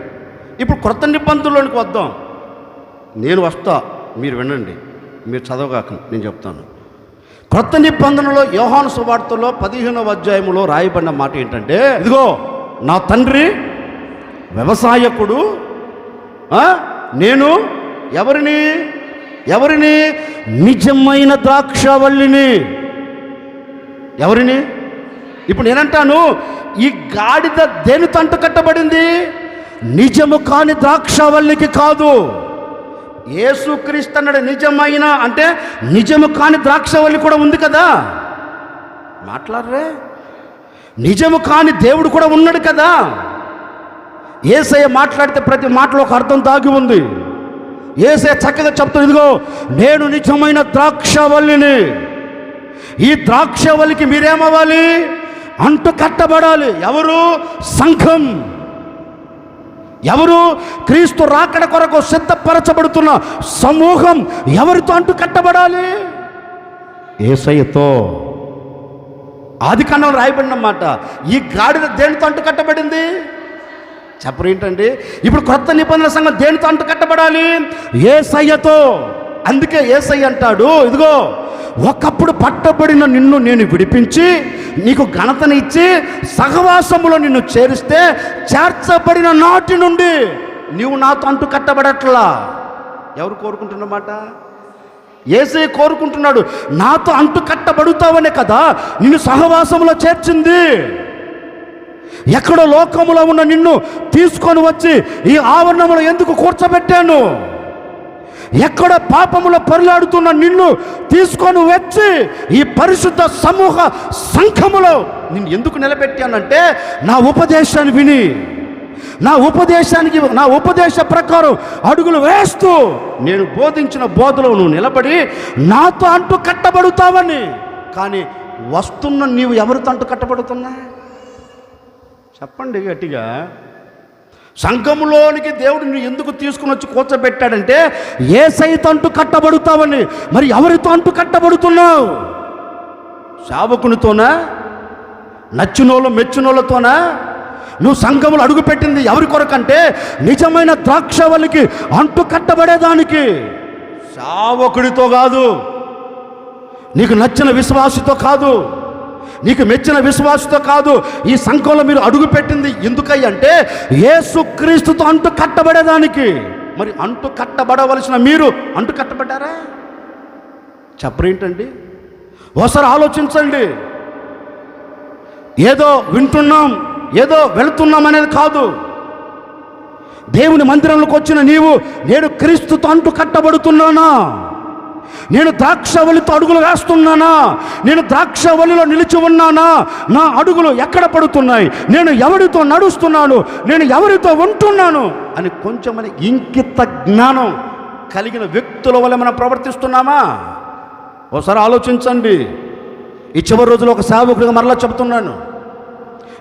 ఇప్పుడు క్రొత్త నిబంధనలోనికి వద్దాం. నేను వస్తా, మీరు వినండి, మీరు చదవగాక నేను చెప్తాను. క్రొత్త నిబంధనలో యోహాను సువార్తలో 15వ అధ్యాయంలో రాయబడిన మాట ఏంటంటే, ఇదిగో నా తండ్రి వ్యవసాయకుడు, నేను ఎవరిని? నిజమైన ద్రాక్షవల్లిని. ఎవరిని? ఇప్పుడు నేనంటాను ఈ గాడిద దేనితో అంటు కట్టబడింది? నిజము కాని ద్రాక్షవల్లికి కాదు. యేసుక్రీస్తు అన్నాడు నిజమైన, అంటే నిజము కాని ద్రాక్షవల్లి కూడా ఉంది కదా. మాట్లాడరే? నిజము కాని దేవుడు కూడా ఉన్నాడు కదా. యేసయ్య మాట్లాడితే ప్రతి మాటలో ఒక అర్థం దాగి ఉంది. యేసయ్య చక్కగా చెప్తాడు, ఇదిగో నేను నిజమైన ద్రాక్షవల్లిని. ఈ ద్రాక్షవల్లికి మీరేమవ్వాలి? అంటు కట్టబడాలి. ఎవరు? సంఘం. ఎవరు? క్రీస్తు రాకడ కొరకు సిద్ధపరచబడుతున్న సమూహం. ఎవరితో అంటు కట్టబడాలి? యేసయ్యతో. ఆదికాండంలో రాయబడిన మాట. ఈ గాడిద దేనితో అంటు కట్టబడింది చెప్పరేంటండి? ఇప్పుడు క్రొత్త నిబంధన సంఘం దేనితో అంటు కట్టబడాలి? యేసయ్యతో. అందుకే యేసయ్య అంటాడు, ఇదిగో ఒకప్పుడు పట్టబడిన నిన్ను నేను విడిపించి నీకు ఘనతని ఇచ్చి సహవాసములో నిన్ను చేరిస్తే చేర్చబడిన నాటి నుండి నీవు నాతో అంటు కట్టబడట్లా. ఎవరు కోరుకుంటున్నమాట? యేసయ్య కోరుకుంటున్నాడు. నాతో అంటు కట్టబడుతావనే కదా నిన్ను సహవాసములో చేర్చింది. ఎక్కడో లోకములో ఉన్న నిన్ను తీసుకొని వచ్చి ఈ ఆవరణములో ఎందుకు కూర్చోబెట్టాను? ఎక్కడ పాపములో పరిలాడుతున్న నిన్ను తీసుకొని వచ్చి ఈ పరిశుద్ధ సమూహ సంఘములో నిన్ను ఎందుకు నిలబెట్టానంటే నా ఉపదేశాన్ని విని, నా ఉపదేశ ప్రకారం అడుగులు వేస్తూ నేను బోధించిన బోధలో నువ్వు నిలబడి నాతో అంటూ కట్టబడుతావని. కానీ వస్తున్న నీవు ఎవరితో అంటూ కట్టబడుతున్నా చెప్పండి గట్టిగా? సంఘములోనికి దేవుడు నువ్వు ఎందుకు తీసుకుని వచ్చి కూర్చోబెట్టాడంటే యేసయ్యతో అంటూ కట్టబడుతావని. మరి ఎవరితో అంటూ కట్టబడుతున్నావు? సేవకునితోనా? నచ్చినోళ్ళు మెచ్చినోళ్ళతోనా? నువ్వు సంఘములు అడుగుపెట్టింది ఎవరి కొరకంటే నిజమైన ద్రాక్షవల్లికి అంటు కట్టబడేదానికి, సేవకుడితో కాదు, నీకు నచ్చిన విశ్వాసితో కాదు, నీకు మెచ్చిన విశ్వాసతో కాదు. ఈ సంఘంలో మీరు అడుగుపెట్టింది ఎందుకయ్య అంటే యేసుక్రీస్తుతో అంటు కట్టబడేదానికి. మరి అంటు కట్టబడవలసిన మీరు అంటు కట్టబడ్డారా? చెప్పరేంటండి? ఒకసారి ఆలోచించండి. ఏదో వింటున్నాం, ఏదో వెళుతున్నాం అనేది కాదు. దేవుని మందిరంలోకి వచ్చిన నీవు, నేను క్రీస్తుతో అంటు కట్టబడుతున్నానా? నేను ద్రాక్షవల్లితో అడుగులు వేస్తున్నానా? నేను ద్రాక్షవల్లిలో నిలిచి ఉన్నానా? నా అడుగులు ఎక్కడ పడుతున్నాయి? నేను ఎవరితో నడుస్తున్నాను? నేను ఎవరితో ఉంటున్నాను అని కొంచెం ఇంకిత జ్ఞానం కలిగిన వ్యక్తుల వల్ల మనం ప్రవర్తిస్తున్నామా? ఒకసారి ఆలోచించండి. ఈ చివరి రోజులో ఒక సేవకుడిగా మరలా చెబుతున్నాను,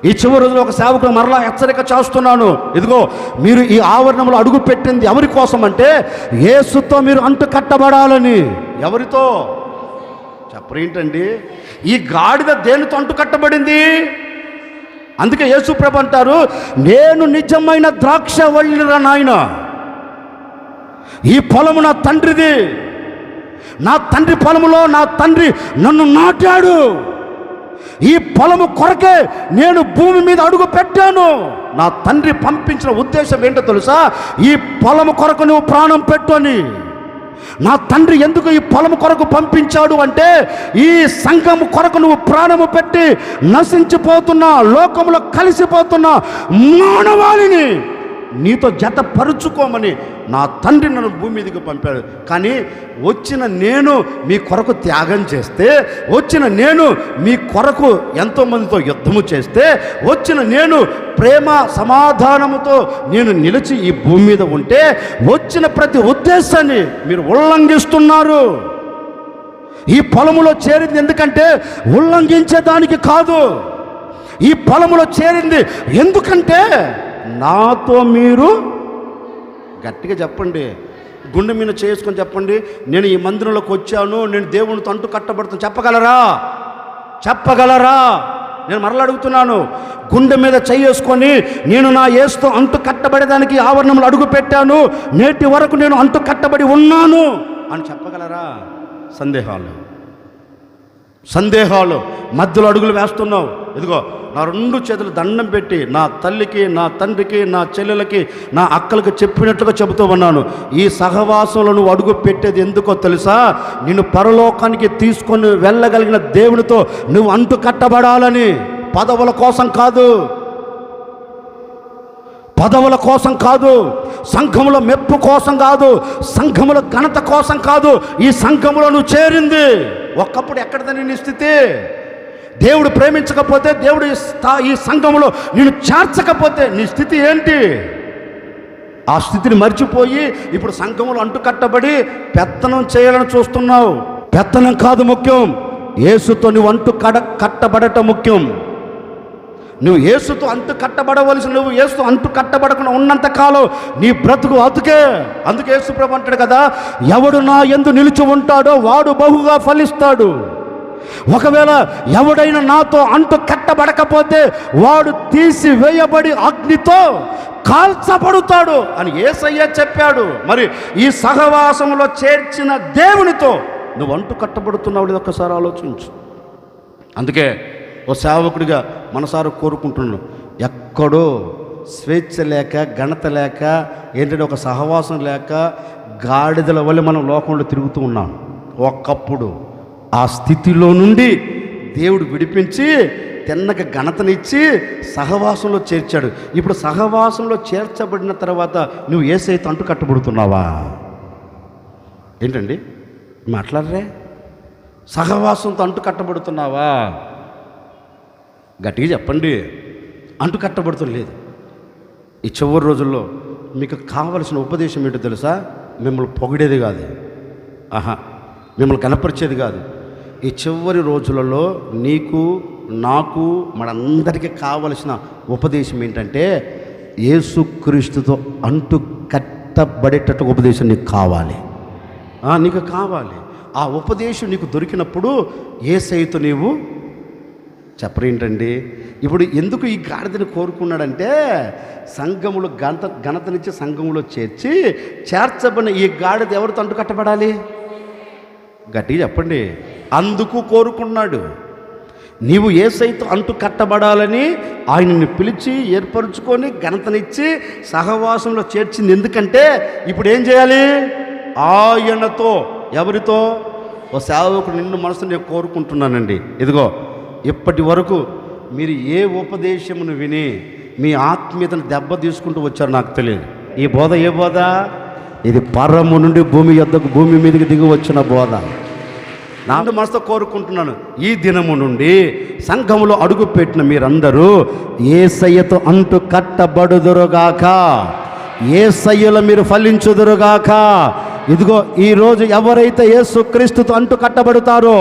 ఈ చివరి రోజులో ఒక సేవకుడు మరలా హెచ్చరిక చేస్తున్నాను. ఇదిగో, మీరు ఈ ఆవరణంలో అడుగు పెట్టింది ఎవరి కోసం అంటే యేసుతో మీరు అంటు కట్టబడాలని. ఎవరితో? చెప్పరేంటండి? ఈ గాడిద దేనితో అంటు కట్టబడింది? అందుకే యేసు ప్రభు అంటారు, నేను నిజమైన ద్రాక్షవల్లిరా నాయన, ఈ పొలము నా తండ్రిది, నా తండ్రి పొలములో నా తండ్రి నన్ను నాటాడు, ఈ పొలము కొరకే నేను భూమి మీద అడుగు పెట్టాను. నా తండ్రి పంపించిన ఉద్దేశం ఏంటో తెలుసా? ఈ పొలము కొరకు నువ్వు ప్రాణం పెట్టు అని. నా తండ్రి ఎందుకు ఈ పొలము కొరకు పంపించాడు అంటే ఈ సంఘము కొరకు నువ్వు ప్రాణము పెట్టి నశించిపోతున్న, లోకములో కలిసిపోతున్న మానవాళిని నీతో జతపరుచుకోమని నా తండ్రి నన్ను భూమి మీదకి పంపాడు. కానీ వచ్చిన నేను మీ కొరకు త్యాగం చేస్తే, వచ్చిన నేను మీ కొరకు ఎంతోమందితో యుద్ధము చేస్తే, వచ్చిన నేను ప్రేమ సమాధానముతో నేను నిలిచి ఈ భూమి మీద ఉంటే, వచ్చిన ప్రతి ఉద్దేశాన్ని మీరు ఉల్లంఘిస్తున్నారు. ఈ పొలములో చేరింది ఎందుకంటే ఉల్లంఘించేదానికి కాదు. ఈ పొలములో చేరింది ఎందుకంటే నాతో మీరు, గట్టిగా చెప్పండి, గుండె మీద చేసుకొని చెప్పండి, నేను ఈ మందిరంలోకి వచ్చాను, నేను దేవునితో అంటు కట్టబడుతాను. చెప్పగలరా? చెప్పగలరా? నేను మరలా అడుగుతున్నాను. గుండె మీద చేసుకొని నేను నా యేసుతో అంటు కట్టబడేదానికి ఆవరణంలో అడుగు పెట్టాను, నేటి వరకు నేను అంటు కట్టబడి ఉన్నాను అని చెప్పగలరా? సందేహాలు మధ్యలో అడుగులు వేస్తున్నావు. ఇదిగో, నా రెండు చేతులు దండం పెట్టి నా తల్లికి, నా తండ్రికి, నా చెల్లెలకి, నా అక్కలకి చెప్పినట్లుగా చెబుతూ ఉన్నాను, ఈ సహవాసంలో నువ్వు అడుగు పెట్టేది ఎందుకో తెలుసా? నిన్ను పరలోకానికి తీసుకొని వెళ్ళగలిగిన దేవునితో నువ్వు అంటు కట్టబడాలని. పదవుల కోసం కాదు, పదవుల కోసం కాదు, సంఘముల మెప్పు కోసం కాదు, సంఘముల ఘనత కోసం కాదు. ఈ సంఘములో నువ్వు చేరింది ఒకప్పుడు ఎక్కడదని నీ స్థితి? దేవుడు ప్రేమించకపోతే, దేవుడు ఈ సంఘములో నిన్ను చేర్చకపోతే నీ స్థితి ఏంటి? ఆ స్థితిని మర్చిపోయి ఇప్పుడు సంఘములో అంటు కట్టబడి పెత్తనం చేయాలని చూస్తున్నావు. పెత్తనం కాదు ముఖ్యం, యేసుతో నువ్వు అంటు కట్టబడటం ముఖ్యం. నువ్వు యేసుతో అంటు కట్టబడవలసి, నువ్వు యేసుతో అంటు కట్టబడకుండా ఉన్నంత కాలం నీ బ్రతుకు అతుకే. అందుకే యేసు ప్రభు అంటాడు కదా, ఎవడు నా యందు నిలిచి ఉంటాడో వాడు బహుగా ఫలిస్తాడు. ఒకవేళ ఎవడైనా నాతో అంటు కట్టబడకపోతే వాడు తీసివేయబడి అగ్నితో కాల్చబడుతాడు అని యేసయ్య చెప్పాడు. మరి ఈ సహవాసంలో చేర్చిన దేవునితో నువ్వు అంటు కట్టబడుతున్నావు, ఒక్కసారి ఆలోచించు. అందుకే ఓ సేవకుడిగా మనసారా కోరుకుంటున్నాను, ఎక్కడో స్వేచ్ఛ లేక, ఘనత లేక, ఏంటంటే ఒక సహవాసం లేక గాడిదల వల్ల మనం లోకంలో తిరుగుతూ ఉన్నాం. ఒకప్పుడు ఆ స్థితిలో నుండి దేవుడు విడిపించి తిన్నక ఘనతనిచ్చి సహవాసంలో చేర్చాడు. ఇప్పుడు సహవాసంలో చేర్చబడిన తర్వాత నువ్వు యేసయ్యతో అంటు కట్టబడుతున్నావా? ఏంటండి మాట్లాడరే? సహవాసంతో అంటు కట్టబడుతున్నావా? గట్టిగా చెప్పండి. అంటు కట్టబడుతులేదు. ఈ చివరి రోజుల్లో మీకు కావలసిన ఉపదేశం ఏంటో తెలుసా? మిమ్మల్ని పొగిడేది కాదు, మిమ్మల్ని కనపరిచేది కాదు. ఈ చివరి రోజులలో నీకు, నాకు, మనందరికీ కావలసిన ఉపదేశం ఏంటంటే యేసుక్రీస్తుతో అంటు కట్టబడేటట్టు ఉపదేశం నీకు కావాలి. ఆ ఉపదేశం నీకు దొరికినప్పుడు యేసయ్యతో నీవు చెప్పరేంటండి? ఇప్పుడు ఎందుకు ఈ గాడిదని కోరుకున్నాడంటే సంఘములో ఘనతనిచ్చి సంఘములో చేర్చబడిన ఈ గాడిద ఎవరితో అంటు కట్టబడాలి? గట్టిగా చెప్పండి. అందుకు కోరుకున్నాడు. నీవు యేసయ్యతో అంటు కట్టబడాలని ఆయనని పిలిచి ఏర్పరచుకొని ఘనతనిచ్చి సహవాసంలో చేర్చింది. ఎందుకంటే ఇప్పుడు ఏం చేయాలి? ఆయనతో. ఎవరితో? ఓ సేవకుడు నిన్ను మనసు నేను కోరుకుంటున్నానండి. ఇదిగో ఇప్పటి వరకు మీరు ఏ ఉపదేశమును విని మీ ఆత్మీయతను దెబ్బ తీసుకుంటూ వచ్చారో నాకు తెలియదు. ఈ బోధ ఏ బోధ? ఇది పరము నుండి భూమి మీదకి దిగి వచ్చిన బోధ. నాన్న మనసుతో కోరుకుంటున్నాను, ఈ దినము నుండి సంఘములో అడుగుపెట్టిన మీరందరూ యేసయ్యతో అంటు కట్టబడుదురుగాక, యేసయ్యలో మీరు ఫలించుదురుగాక. ఇదిగో ఈరోజు ఎవరైతే యేసుక్రీస్తుతో అంటు కట్టబడతారో,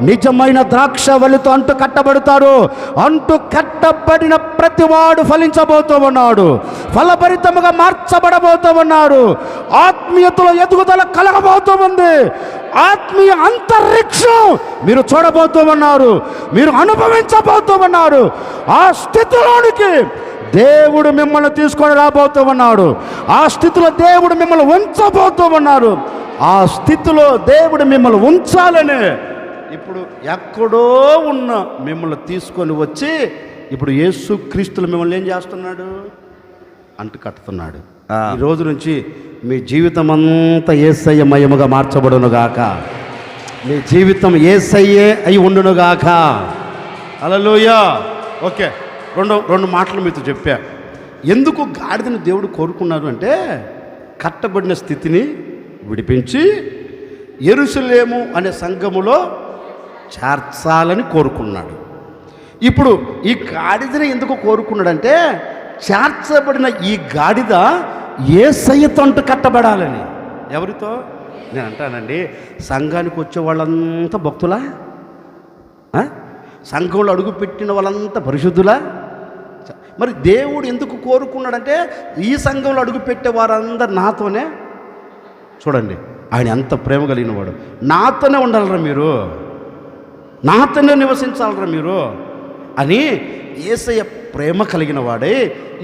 నిజమైన ద్రాక్షవల్లితో అంటు కట్టబడతారో, అంటు కట్టబడిన ప్రతివాడు ఫలించబోతూ ఉన్నాడు, ఫలభరితముగా మార్చబడబోతూ ఉన్నారు, ఆత్మీయతలో ఎదుగుదల కలగబోతూ ఉంది, ఆత్మీయ అంతరిక్షం మీరు చూడబోతూ ఉన్నారు, మీరు అనుభవించబోతూ ఉన్నారు. ఆ స్థితిలోనికి దేవుడు మిమ్మల్ని తీసుకొని రాబోతూ ఉన్నాడు. ఆ స్థితిలో దేవుడు మిమ్మల్ని ఉంచబోతూ ఉన్నారు. ఆ స్థితిలో దేవుడు మిమ్మల్ని ఉంచాలని ఇప్పుడు ఎక్కడో ఉన్న మిమ్మల్ని తీసుకొని వచ్చి ఇప్పుడు యేసుక్రీస్తులు మిమ్మల్ని ఏం చేస్తున్నాడు? అంటు కట్టుతున్నాడు. ఈ రోజు నుంచి మీ జీవితం అంతా యేసయ్య మయముగా మార్చబడునుగాక. మీ జీవితం యేసయ్యే అయి ఉండునుగాక. హల్లెలూయా. ఓకే, రెండు మాటలు మీతో చెప్పా. ఎందుకు గాడిదని దేవుడు కోరుకున్నారు అంటే కట్టబడిన స్థితిని విడిపించి యెరూషలేము అనే సంఘములో చేర్చాలని కోరుకున్నాడు. ఇప్పుడు ఈ గాడిదని ఎందుకు కోరుకున్నాడంటే చేర్చబడిన ఈ గాడిద యేసయ్యతో అంటు కట్టబడాలని. ఎవరితో? నేను అంటానండి, సంఘానికి వచ్చే వాళ్ళంతా భక్తులా? సంఘంలో అడుగుపెట్టిన వాళ్ళంతా పరిశుద్ధులా? మరి దేవుడు ఎందుకు కోరుకున్నాడంటే ఈ సంఘంలో అడుగుపెట్టే వారందరు నాతోనే. చూడండి, ఆయన ఎంత ప్రేమ కలిగిన వాడు. నాతోనే ఉండాలరా మీరు, నాతోనే నివసించాలరా మీరు అని యేసయ్య ప్రేమ కలిగిన వాడే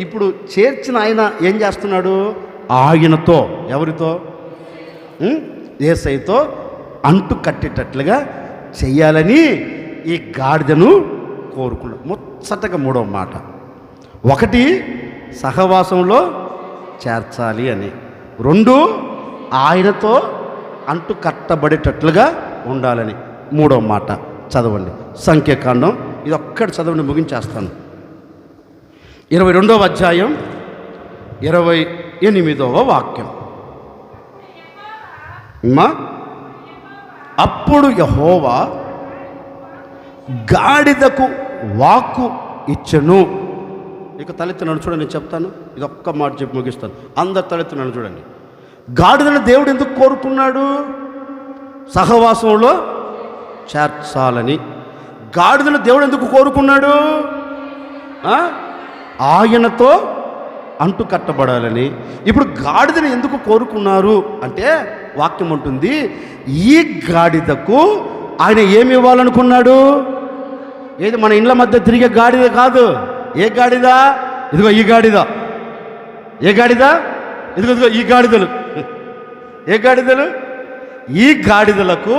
ఇప్పుడు చేర్చిన ఆయన ఏం చేస్తున్నాడు? ఆయనతో, ఎవరితో? యేసయ్యతో అంటు కట్టేటట్లుగా చెయ్యాలని ఈ గాడిదను కోరుకున్నాడు. ముచ్చటగా మూడవ మాట, ఒకటి సహవాసంలో చేర్చాలి అని, రెండు ఆయనతో అంటు కట్టబడేటట్లుగా ఉండాలని. మూడవ మాట చదవండి, సంఖ్యాకాండం. ఇది ఒక్కటి చదవండి, ముగించేస్తాను. 22వ అధ్యాయం 28వ వాక్యం. అప్పుడు యెహోవా గాడిదకు వాక్కు ఇచ్చెను. ఇక తలెత్తినాడు చూడండి, నేను చెప్తాను. ఇది ఒక్క మాట చెప్పి ముగిస్తాను. అందరు తలెత్తినాడు చూడండి. గాడిదను దేవుడు ఎందుకు కోరుకున్నాడు? సహవాసంలో చేర్చాలని. గాడిదను దేవుడు ఎందుకు కోరుకున్నాడు? ఆయనతో అంటు కట్టబడాలని. ఇప్పుడు గాడిదను ఎందుకు కోరుకున్నారు అంటే వాక్యం ఉంటుంది, ఈ గాడిదకు ఆయన ఏమి ఇవ్వాలనుకున్నాడు? ఏది మన ఇండ్ల మధ్య తిరిగే గాడిద కాదు. ఏ గాడిద? ఇదిగో ఈ గాడిద. ఏ గాడిద? ఇదిగో ఈ గాడిదలు. ఏ గాడిదలు? ఈ గాడిదలకు,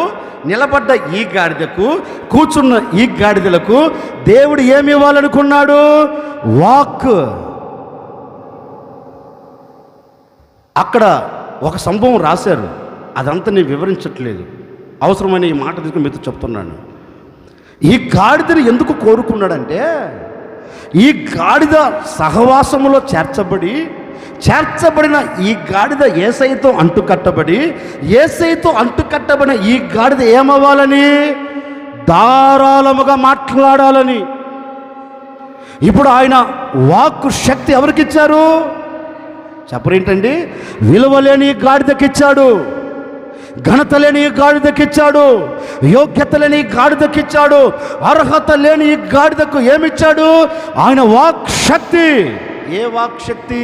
నిలబడ్డ ఈ గాడిదకు, కూర్చున్న ఈ గాడిదలకు దేవుడు ఏమి ఇవ్వాలనుకున్నాడు? వాక్. అక్కడ ఒక సంభవం రాశారు, అదంతా నేను వివరించట్లేదు, అవసరమైన ఈ మాట తీసుకుని మీతో చెప్తున్నాను. ఈ గాడిదను ఎందుకు కోరుకున్నాడంటే ఈ గాడిద సహవాసములో చేర్చబడిన ఈ గాడిద యేసయ్యతో అంటు కట్టబడి, యేసయ్యతో అంటు కట్టబడిన ఈ గాడిద ఏమవ్వాలని? ధారాళముగా మాట్లాడాలని. ఇప్పుడు ఆయన వాక్కు శక్తి ఎవరికిచ్చారు? చెప్పరేంటండి? విలువలేని గాడిదకిచ్చాడు, ఘనత లేని గాడిదకిచ్చాడు, యోగ్యత లేని గాడిదకిచ్చాడు, అర్హత లేని ఈ గాడిదకు ఏమిచ్చాడు? ఆయన వాక్ శక్తి. ఏ వాక్ శక్తి?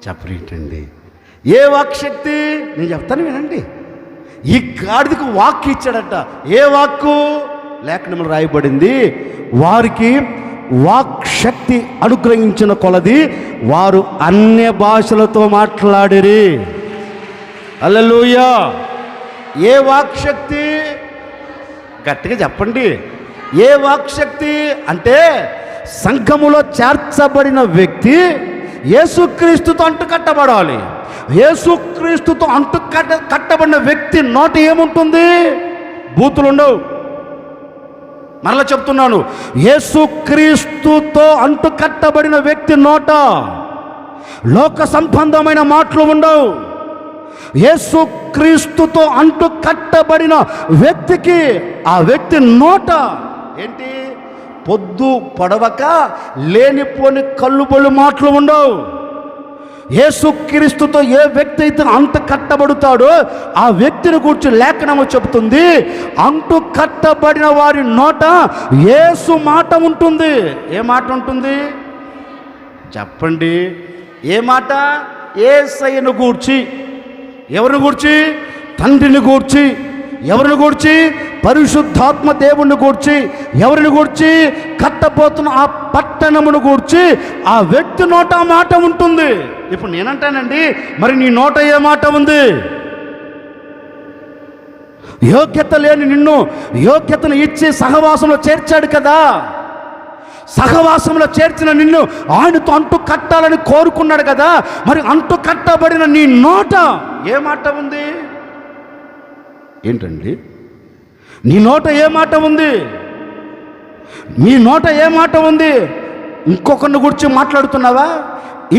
చెప్పరేంటండి? ఏ వాక్ శక్తి? నేను చెప్తాను వినండి. ఈ గాడిదకు వాక్కు ఇచ్చాడట. ఏ వాక్కు? లేఖనంలో రాయబడింది, వారికి వాక్శక్తి అనుగ్రహించిన కొలది వారు అన్య భాషలతో మాట్లాడిరి. హల్లెలూయా. ఏ వాక్శక్తి? గట్టిగా చెప్పండి. ఏ వాక్శక్తి అంటే సంఘములో చేర్చబడిన వ్యక్తి యేసుక్రీస్తుతో అంటుకట్టబడాలి. యేసుక్రీస్తుతో కట్టబడిన వ్యక్తి నోట ఏముంటుంది? బూతులు ఉండవు. మరలా చెప్తున్నాను, యేసుక్రీస్తుతో అంటుకట్టబడిన వ్యక్తి నోట లోక సంబంధమైన మాటలు ఉండవు. యేసుక్రీస్తుతో అంటుకట్టబడిన వ్యక్తికి ఆ వ్యక్తి నోట ఏంటి? పొద్దు పొడవక లేనిపోని కల్లుబొల్లు మాటలు ఉండవు. యేసుక్రీస్తుతో ఏ వ్యక్తి అయితే అంటు కట్టబడుతాడో ఆ వ్యక్తిని గురించి లేఖనము చెబుతుంది, అంటు కట్టబడిన వారి నోట యేసు మాట ఉంటుంది. ఏ మాట ఉంటుంది చెప్పండి? ఏ మాట? యేసయ్యను గూర్చి. ఎవరిని గూర్చి? తండ్రిని గూర్చి. ఎవరిని గూర్చి? పరిశుద్ధాత్మ దేవుణ్ణి గూర్చి. ఎవరిని గూర్చి? కట్టబోతున్న ఆ పట్టణమును గూర్చి ఆ వ్యక్తి నోట ఆ మాట ఉంటుంది. ఇప్పుడు నేనంటానండి, మరి నీ నోట ఏ మాట ఉంది? యోగ్యత లేని నిన్ను యోగ్యతను ఇచ్చి సహవాసంలో చేర్చాడు కదా. సహవాసంలో చేర్చిన నిన్ను ఆయనతో అంటు కట్టాలని కోరుకున్నాడు కదా. మరి అంటు కట్టబడిన నీ నోట ఏ మాట ఉంది? ఏంటండి నీ నోట ఏ మాట ఉంది? నీ నోట ఏ మాట ఉంది? ఇంకొకరిని గురించి మాట్లాడుతున్నావా?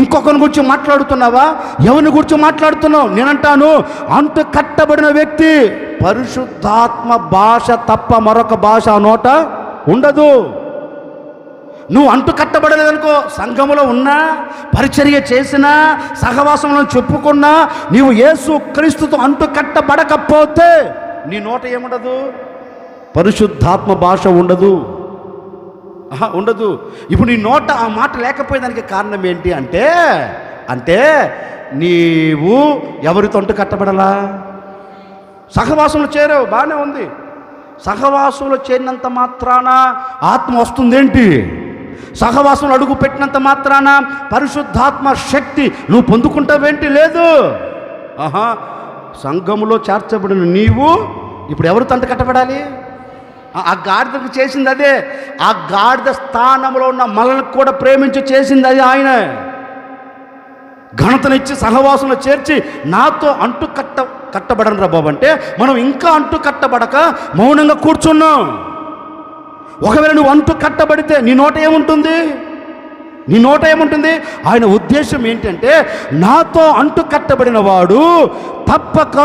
ఇంకొకరిని గురించి మాట్లాడుతున్నావా? ఎవరిని గురించి మాట్లాడుతున్నావు? నేనంటాను, అంటు కట్టబడిన వ్యక్తి పరిశుద్ధాత్మ భాష తప్ప మరొక భాష ఆ నోట ఉండదు. నువ్వు అంటు కట్టబడలేదనుకో, సంఘములో ఉన్నా, పరిచర్య చేసినా, సహవాసంలో చెప్పుకున్నా, నీవు యేసు క్రీస్తుతో అంటు కట్టబడకపోతే నీ నోట ఏముండదు? పరిశుద్ధాత్మ భాష ఉండదు. ఉండదు. ఇప్పుడు నీ నోట ఆ మాట లేకపోయేదానికి కారణం ఏంటి అంటే నీవు ఎవరితో అంటు కట్టబడలా? సహవాసంలో చేరావు, బాగానే ఉంది. సహవాసంలో చేరినంత మాత్రాన ఆత్మ వస్తుందేంటి? సహవాసంలో అడుగు పెట్టినంత మాత్రాన పరిశుద్ధాత్మ శక్తి నువ్వు పొందుకుంటావేంటి? లేదు. సంఘములో చేర్చబడిన నీవు ఇప్పుడు ఎవరితో అంటు కట్టబడాలి? ఆ గాడిదకు చేసింది అదే. ఆ గాడిద స్థానంలో ఉన్న మనల్ని కూడా ప్రేమించి చేసింది అది ఆయన. ఘనతనిచ్చి సహవాసంలో చేర్చి నాతో అంటు కట్టబడను రా బాబు అంటే మనం ఇంకా అంటు కట్టబడక మౌనంగా కూర్చున్నాం. ఒకవేళ నువ్వు అంటు కట్టబడితే నీ నోట ఏముంటుంది? నీ నోట ఏముంటుంది? ఆయన ఉద్దేశం ఏంటంటే నాతో అంటు కట్టబడిన వాడు తప్పక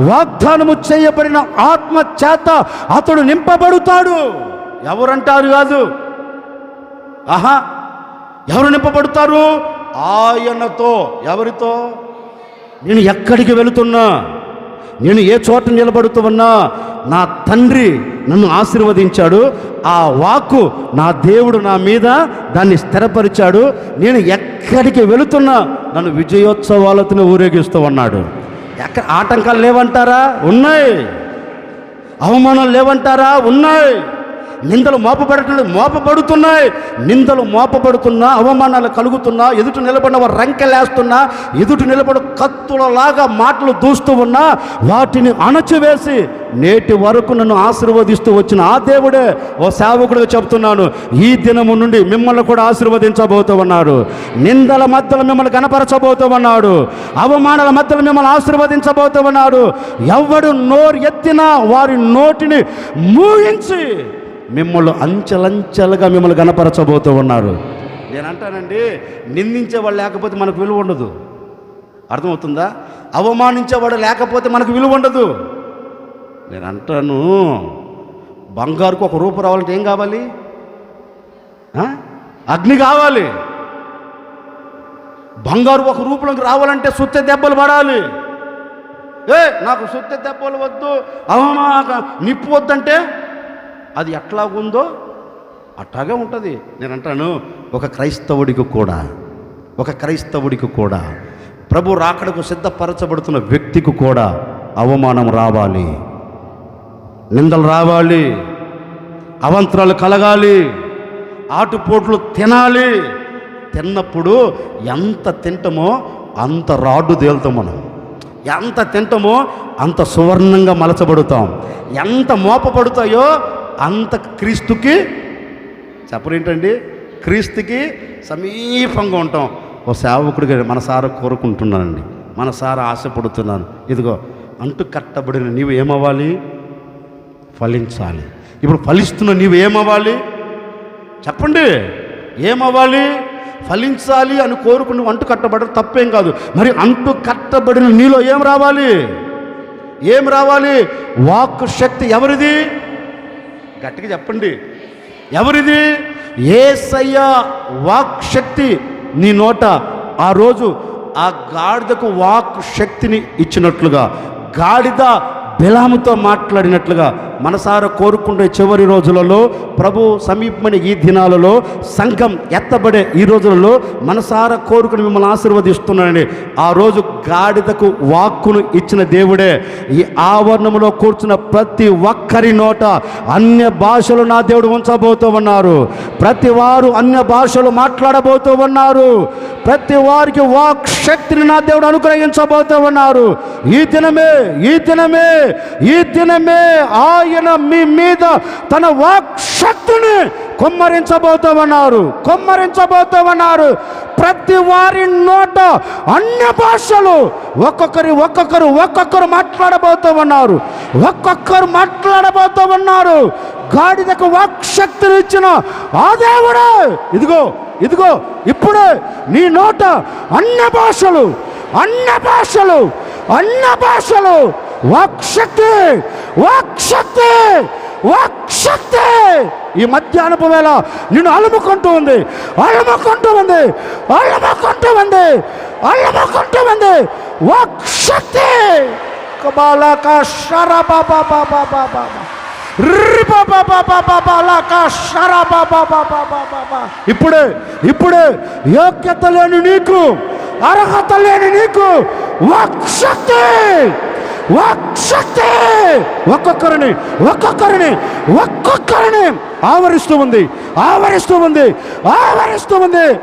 వాగ్దానము చేయబడిన ఆత్మ చేత అతడు నింపబడుతాడు. ఎవరంటారు కాదు. ఎవరు నింపబడతారు? ఆయనతో. ఎవరితో? నేను ఎక్కడికి వెళుతున్నా, నేను ఏ చోట నిలబడుతూ ఉన్నా, నా తండ్రి నన్ను ఆశీర్వదించాడు. ఆ వాక్కు నా దేవుడు నా మీద దాన్ని స్థిరపరిచాడు. నేను ఎక్కడికి వెళుతున్నా నన్ను విజయోత్సవాలతో ఊరేగిస్తూ ఉన్నాడు. ఎక్కడ ఆటంకాలు లేవంటారా? ఉన్నాయి. అవమానాలు లేవంటారా? ఉన్నాయి. నిందలు మోపబడుతున్నాయి. నిందలు మోపబడుతున్నా, అవమానాలు కలుగుతున్నా, ఎదుట నిలబడిన వారు రంకెలేస్తున్నా, ఎదుట నిలబడి కత్తులలాగా మాటలు దూస్తూ ఉన్నా వాటిని అణచివేసి నేటి వరకు నన్ను ఆశీర్వదిస్తూ వచ్చిన ఆ దేవుడే ఓ సేవకుడిగా చెప్తున్నాను, ఈ దినము నుండి మిమ్మల్ని కూడా ఆశీర్వదించబోతూ ఉన్నారు. నిందల మధ్యలో మిమ్మల్ని కనపరచబోతూ ఉన్నాడు. అవమానాల మధ్యలో మిమ్మల్ని ఆశీర్వదించబోతూ ఉన్నాడు. ఎవడు నోరు ఎత్తినా వారి నోటిని మూయించి మిమ్మల్ని అంచెలంచెలుగా మిమ్మల్ని గణపరచబోతూ ఉన్నారు. నేను అంటానండి, నిందించేవాడు లేకపోతే మనకు విలువ ఉండదు. అర్థమవుతుందా? అవమానించేవాడు లేకపోతే మనకు విలువ ఉండదు. నేను అంటాను, బంగారుకు ఒక రూపు రావాలంటే ఏం కావాలి? అగ్ని కావాలి. బంగారు ఒక రూపంలోకి రావాలంటే సుత్తె దెబ్బలు పడాలి. నాకు సుత్తె దెబ్బలు వద్దు, నిప్పు వద్దంటే అది ఎట్లాగుందో అట్లాగే ఉంటుంది. నేను అంటాను, ఒక క్రైస్తవుడికి కూడా ప్రభు రాకడకు సిద్ధపరచబడుతున్న వ్యక్తికి కూడా అవమానం రావాలి, నిందలు రావాలి, అవంతరాలు కలగాలి, ఆటుపోట్లు తినాలి. తిన్నప్పుడు ఎంత తింటామో అంత రాడ్డు తేలుతాం మనం. ఎంత తింటామో అంత సువర్ణంగా మలచబడుతాం. ఎంత మోపబడుతాయో అంత క్రీస్తుకి చెప్పరేంటండి, క్రీస్తుకి సమీపంగా ఉంటాం. ఓ సేవకుడిగా మనసారా కోరుకుంటున్నానండి, మనసారా ఆశపడుతున్నాను. ఇదిగో అంటు కట్టబడిన నీవు ఏమవ్వాలి? ఫలించాలి. ఇప్పుడు ఫలిస్తున్న నీవు ఏమవ్వాలి? చెప్పండి, ఏమవ్వాలి? ఫలించాలి అని కోరుకుని అంటు కట్టబడడం తప్పేం కాదు. మరి అంటు కట్టబడిన నీలో ఏం రావాలి? ఏం రావాలి? వాక్ శక్తి. ఎవరిది? గట్టిగా చెప్పండి, ఎవరిది? యేసయ్య వాక్ శక్తి నీ నోట. ఆ రోజు ఆ గాడిదకు వాక్ శక్తిని ఇచ్చినట్లుగా, గాడిద బిలాముతో మాట్లాడినట్లుగా మనసారా కోరుకుంటే చివరి రోజులలో, ప్రభు సమీపమైన ఈ దినాలలో, సంఘం ఎత్తబడే ఈ రోజులలో మనసారా కోరుకుని మిమ్మల్ని ఆశీర్వదిస్తున్నానండి. ఆ రోజు గాడిదకు వాక్కును ఇచ్చిన దేవుడే ఈ ఆవరణంలో కూర్చున్న ప్రతి ఒక్కరి నోట అన్య భాషలు నా దేవుడు ఉంచబోతూ ఉన్నారు. ప్రతి వారు అన్య భాషలు మాట్లాడబోతూ ఉన్నారు. ప్రతి వారికి వాక్ శక్తిని నా దేవుడు అనుగ్రహించబోతూ ఉన్నారు. ఈ దినమే ఆయన మీ మీద తన వాక్ శక్తిని కుమ్మరించబోతూ ఉన్నారు. ప్రతి వారి నోట అన్య భాషలు ఒక్కొక్కరు మాట్లాడబోతూ ఉన్నారు. గాడిదకు వాక్ శక్తిని ఇచ్చిన ఆ దేవుడే ఇదిగో ఇప్పుడే నీ నోట అన్య భాషలు వాక్ శక్తి ఈ మధ్యాహ్నపు వేళ నిన్ను అలుముకుంటూ ఉంది. వాక్ శక్తి. ఇప్పుడే యోగ్యత లేని నీకు, అర్హత లేని నీకు వాక్ శక్తి ఒక్కొక్కరిని ఆవరిస్తూ ఉంది.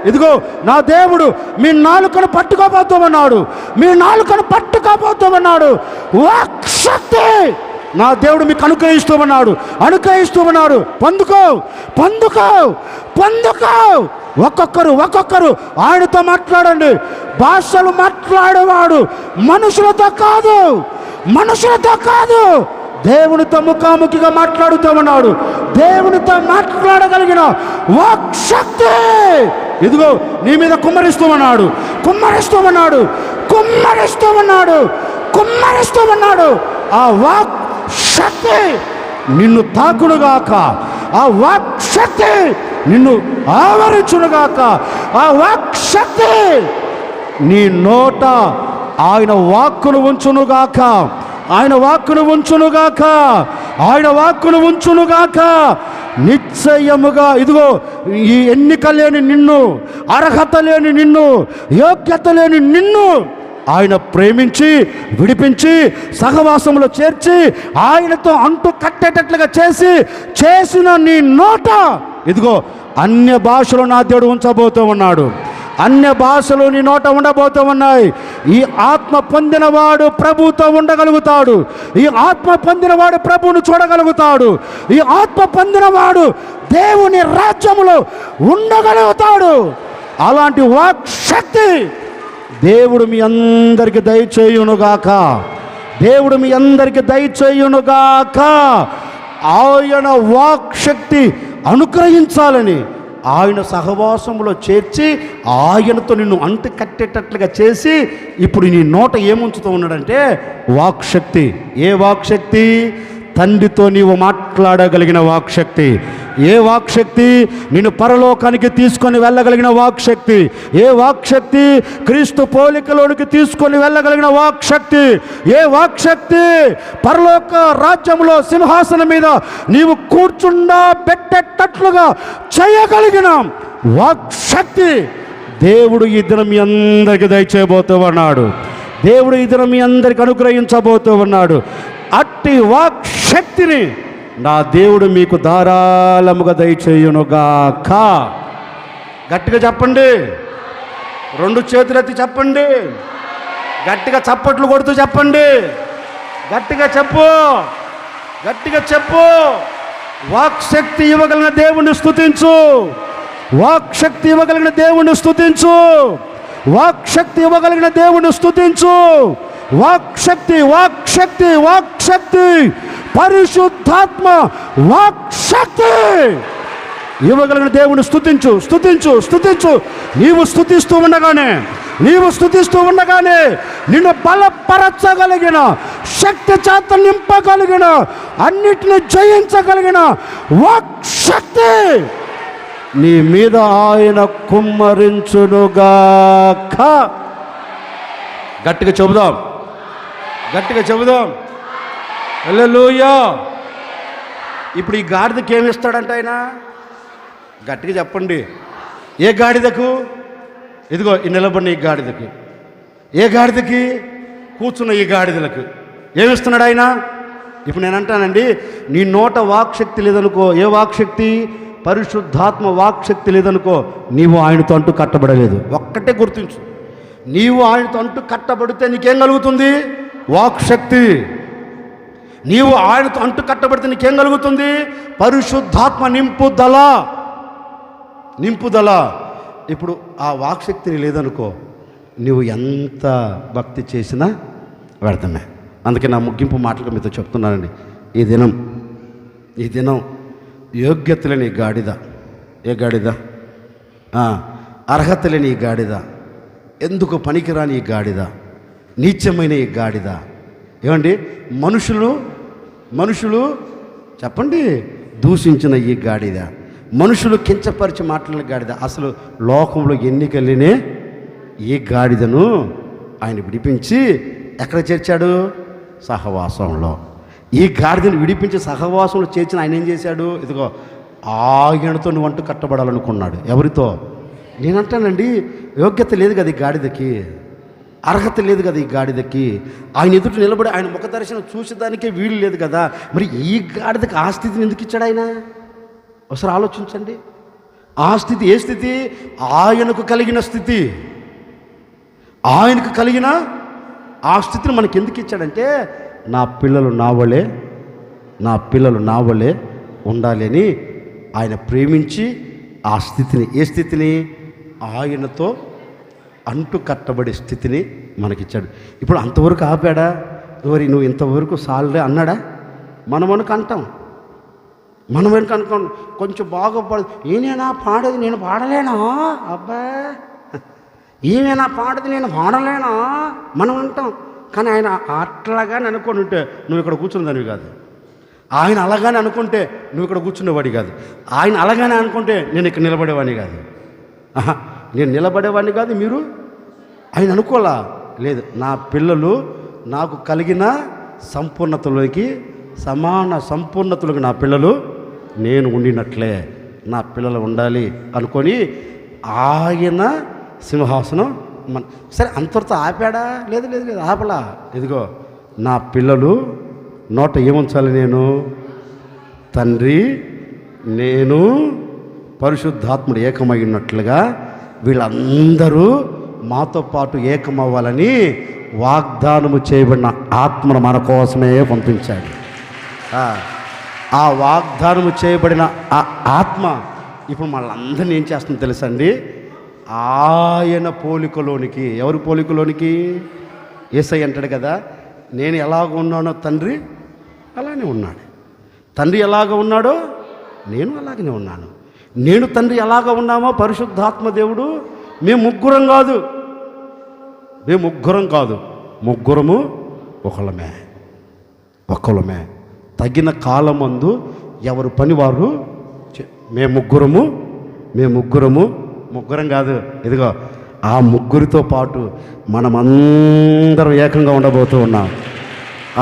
ఇదిగో నా దేవుడు మీ నాలుకను పట్టుకోబోతూ ఉన్నాడు. వాక్ శక్తి నా దేవుడు మీకు అనుగ్రహిస్తూ ఉన్నాడు. పొందుకో. ఒక్కొక్కరు ఆయనతో మాట్లాడండి. భాషలు మాట్లాడేవాడు మనుషులతో కాదు, దేవునితో ముఖాముఖిగా మాట్లాడుతూ ఉన్నాడు. దేవునితో మాట్లాడగలిగిన వాక్ శక్తి ఇదిగో నీ మీద కుమ్మరిస్తూ ఉన్నాడు. ఆ వాక్ శక్తి నిన్ను తాకునుగాక, ఆ వాక్ శక్తి నిన్ను ఆవరించునుగాక, ఆ వాక్ శక్తి నీ నోట ఆయన వాక్కును ఉంచునుగాక. నిశ్చయముగా ఇదిగో ఈ ఎన్నిక లేని నిన్ను, అర్హత లేని నిన్ను, యోగ్యత లేని నిన్ను ఆయన ప్రేమించి విడిపించి సహవాసంలో చేర్చి ఆయనతో అంటు కట్టేటట్లుగా చేసిన నీ నోట ఇదిగో అన్య భాషలు నా దేవుడు ఉంచబోతూ ఉన్నాడు. అన్య భాషలు నీ నోట ఉండబోతూ ఉన్నాయి. ఈ ఆత్మ పొందినవాడు ప్రభుతో ఉండగలుగుతాడు. ఈ ఆత్మ పొందినవాడు ప్రభువును చూడగలుగుతాడు. ఈ ఆత్మ పొందినవాడు దేవుని రాజ్యములో ఉండగలుగుతాడు. అలాంటి వాక్ శక్తి దేవుడు మీ అందరికి దయచేయునుగాక. ఆయన వాక్ శక్తి అనుగ్రహించాలని ఆయన సహవాసంలో చేర్చి ఆయనతో నిన్ను అంటు కట్టేటట్లుగా చేసి ఇప్పుడు నీ నోట ఏముంచుతూ ఉన్నాడంటే వాక్ శక్తి. ఏ వాక్ శక్తి? తండ్రితో నీవు మాట్లాడగలిగిన వాక్ శక్తి. ఏ వాక్ శక్తి? నిన్ను పరలోకానికి తీసుకొని వెళ్ళగలిగిన వాక్ శక్తి. ఏ వాక్ శక్తి? క్రీస్తు పోలికలోనికి తీసుకొని వెళ్ళగలిగిన వాక్ శక్తి. ఏ వాక్ శక్తి? పరలోక రాజ్యంలో సింహాసనం మీద నీవు కూర్చుండా పెట్టేటట్లుగా చేయగలిగిన వాక్ శక్తి దేవుడు ఈ దినం మీ అందరికీ దయచేయబోతూ ఉన్నాడు. దేవుడు ఈ దినం మీ అందరికి అనుగ్రహించబోతూ ఉన్నాడు. అట్టి వాక్ శక్తిని నా దేవుడు మీకు ధారాళముగా దయచేయునుగాక. గట్టిగా చెప్పండి, రెండు చేతులెత్తి చెప్పండి, గట్టిగా చప్పట్లు కొడుతూ చెప్పండి, గట్టిగా చెప్పు, గట్టిగా చెప్పు. వాక్శక్తి ఇవ్వగలిగిన దేవుణ్ణి స్తుతించు, వాక్శక్తి ఇవ్వగలిగిన దేవుణ్ణి స్తుతించు, వాక్శక్తి ఇవ్వగలిగిన దేవుణ్ణి స్తుతించు. వాక్శక్తి, వాక్శక్తి, వాక్శక్తి, పరిశుద్ధాత్మ వాక్శక్తి ఇవ్వగలిగిన దేవుని స్తుతించు, స్తుతించు, స్తుతించు. నీవు స్తుతిస్తూ ఉండగానే, నీవు స్తుతిస్తూ ఉండగానే నిన్ను బలపరచగలిగిన, శక్తి చేత నింపగలిగిన, అన్నిటిని జయించగలిగిన వాక్శక్తి నీ మీద ఆయన కుమ్మరించునుగాక. గట్టిగా చెబుదాం, గట్టిగా చెబుదాం. హల్లెలూయా. ఇప్పుడు ఈ గాడిదకి ఏమి ఇస్తాడంట ఆయన? గట్టిగా చెప్పండి. ఏ గాడిదకు? ఇదిగో ఈ నిలబడిన ఈ గాడిదకి. ఏ గాడిదకి? కూర్చున్న ఈ గాడిదలకు ఏమిస్తున్నాడు ఆయన? ఇప్పుడు నేను అంటానండి, నీ నోట వాక్శక్తి లేదనుకో. ఏ వాక్శక్తి? పరిశుద్ధాత్మ వాక్శక్తి లేదనుకో, నీవు ఆయనతో అంటూ కట్టబడలేదు. ఒక్కటే గుర్తించు, నీవు ఆయనతో అంటూ కట్టబడితే నీకేం కలుగుతుంది? వాక్శక్తి. నీవు ఆయనతో అంటూ కట్టబడితే నీకేం కలుగుతుంది? పరిశుద్ధాత్మ నింపుదల, నింపుదల. ఇప్పుడు ఆ వాక్శక్తిని లేదనుకో, నువ్వు ఎంత భక్తి చేసినా వ్యర్థమే. అందుకే నా ముగింపు మాటలుగా మీతో చెప్తున్నానండి. ఈ దినం యోగ్యత లేని గాడిద. ఏ గాడిద? అర్హత లేని ఈ గాడిద, ఎందుకు పనికిరాని ఈ గాడిద, నీచమైన ఈ గాడిద. ఏమండి, మనుషులు చెప్పండి, దూషించిన ఈ గాడిద, మనుషులు కించపరిచి మాట్లాడిన గాడిద. అసలు లోకంలో ఎన్నికలేనే ఈ గాడిదను ఆయన విడిపించి ఎక్కడ చేర్చాడు? సహవాసంలో. ఈ గాడిదను విడిపించి సహవాసంలో చేర్చిన ఆయన ఏం చేశాడు? ఇదిగో ఆయనతో నువ్వు అంటూ కట్టబడాలనుకున్నాడు. ఎవరితో? నేనంటానండి, యోగ్యత లేదు కదా ఈ గాడిదకి, అర్హత లేదు కదా ఈ గాడిదకి. ఆయన ఎదుట నిలబడి ఆయన ముఖ దర్శనం చూసేదానికే వీలు లేదు కదా. మరి ఈ గాడిదకి ఆ స్థితిని ఎందుకు ఇచ్చాడు ఆయన? ఒకసారి ఆలోచించండి. ఆ స్థితి ఏ స్థితి? ఆయనకు కలిగిన స్థితి. ఆయనకు కలిగిన ఆ స్థితిని మనకి ఎందుకు ఇచ్చాడంటే, నా పిల్లలు నా వలే ఉండాలి అని ఆయన ప్రేమించి ఆ స్థితిని, ఏ స్థితిని? ఆయనతో అంటు కట్టబడే స్థితిని మనకిచ్చాడు. ఇప్పుడు అంతవరకు ఆపాడా? నువ్వు ఇంతవరకు సాలే అన్నాడా? మనమనుకు అంటాం, మనం వెనుక అనుకోండి, కొంచెం బాగుపడదు. ఈయనేనా పాడేది, నేను పాడలేనా? అబ్బా, ఈమెనా పాడేది, నేను పాడలేనా? మనం అంటాం. కానీ ఆయన అట్లాగానే అనుకొని ఉంటే నువ్వు ఇక్కడ కూర్చున్నదానివి కాదు. ఆయన అలాగానే అనుకుంటే నువ్వు ఇక్కడ కూర్చునేవాడి కాదు. ఆయన అలాగానే అనుకుంటే నేను ఇక్కడ నిలబడేవాడిని కాదు. నేను నిలబడేవాడిని కాదు. మీరు ఆయన అనుకోలా. లేదు, నా పిల్లలు నాకు కలిగిన సంపూర్ణతలోకి, సమాన సంపూర్ణతలోకి నా పిల్లలు నేను ఉండినట్లే నా పిల్లలు ఉండాలి అనుకొని ఆయన సింహాసనం సరే అంతవరతో ఆపాడా? లేదు, ఆపలా. ఇదిగో నా పిల్లలు నోట ఏముంచాలి? నేను, తండ్రి, నేను, పరిశుద్ధాత్ముడు ఏకమై ఉన్నట్లుగా వీళ్ళందరూ మాతో పాటు ఏకమవ్వాలని వాగ్దానము చేయబడిన ఆత్మను మన కోసమే పంపించాడు. ఆ వాగ్దానము చేయబడిన ఆ ఆత్మ ఇప్పుడు మళ్ళందరినీ ఏం చేస్తుందో తెలుసండి? ఆయన పోలికలోనికి. ఎవరి పోలికలోనికి? యేసయ్య అంటాడు కదా, నేను ఎలాగ ఉన్నానో తండ్రి అలానే ఉన్నాడు. తండ్రి ఎలాగ ఉన్నాడో నేను అలాగనే ఉన్నాను. నేను తండ్రి ఎలాగ ఉన్నామో పరిశుద్ధాత్మ దేవుడు, మేము ముగ్గురం కాదు, ముగ్గురము ఒకళ్ళమే. తగిన కాలమందు ఎవరు పని వారు. మేము ముగ్గురం కాదు. ఇదిగో ఆ ముగ్గురితో పాటు మనమందరం ఏకంగా ఉండబోతూ ఉన్నాం.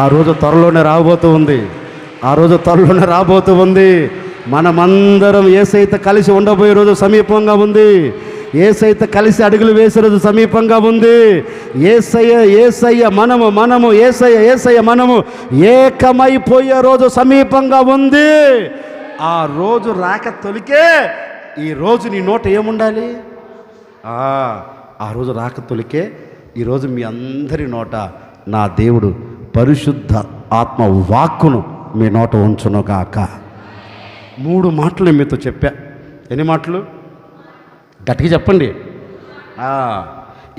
ఆ రోజు త్వరలోనే రాబోతూ ఉంది. మనమందరం యేసయ్యతో కలిసి ఉండబోయే రోజు సమీపంగా ఉంది. యేసయ్యతో కలిసి అడుగులు వేసే రోజు సమీపంగా ఉంది. యేసయ్య మనము యేసయ్య మనము ఏకమైపోయే రోజు సమీపంగా ఉంది. ఆ రోజు రాక తొలికే ఈ రోజు నీ నోట ఏముండాలి? ఆ రోజు రాక తొలికే ఈరోజు మీ అందరి నోట నా దేవుడు పరిశుద్ధ ఆత్మ వాక్కును మీ నోట ఉంచును గాక. 3 మాటలు మీతో చెప్పా. ఎన్ని మాటలు? గట్టిగా చెప్పండి.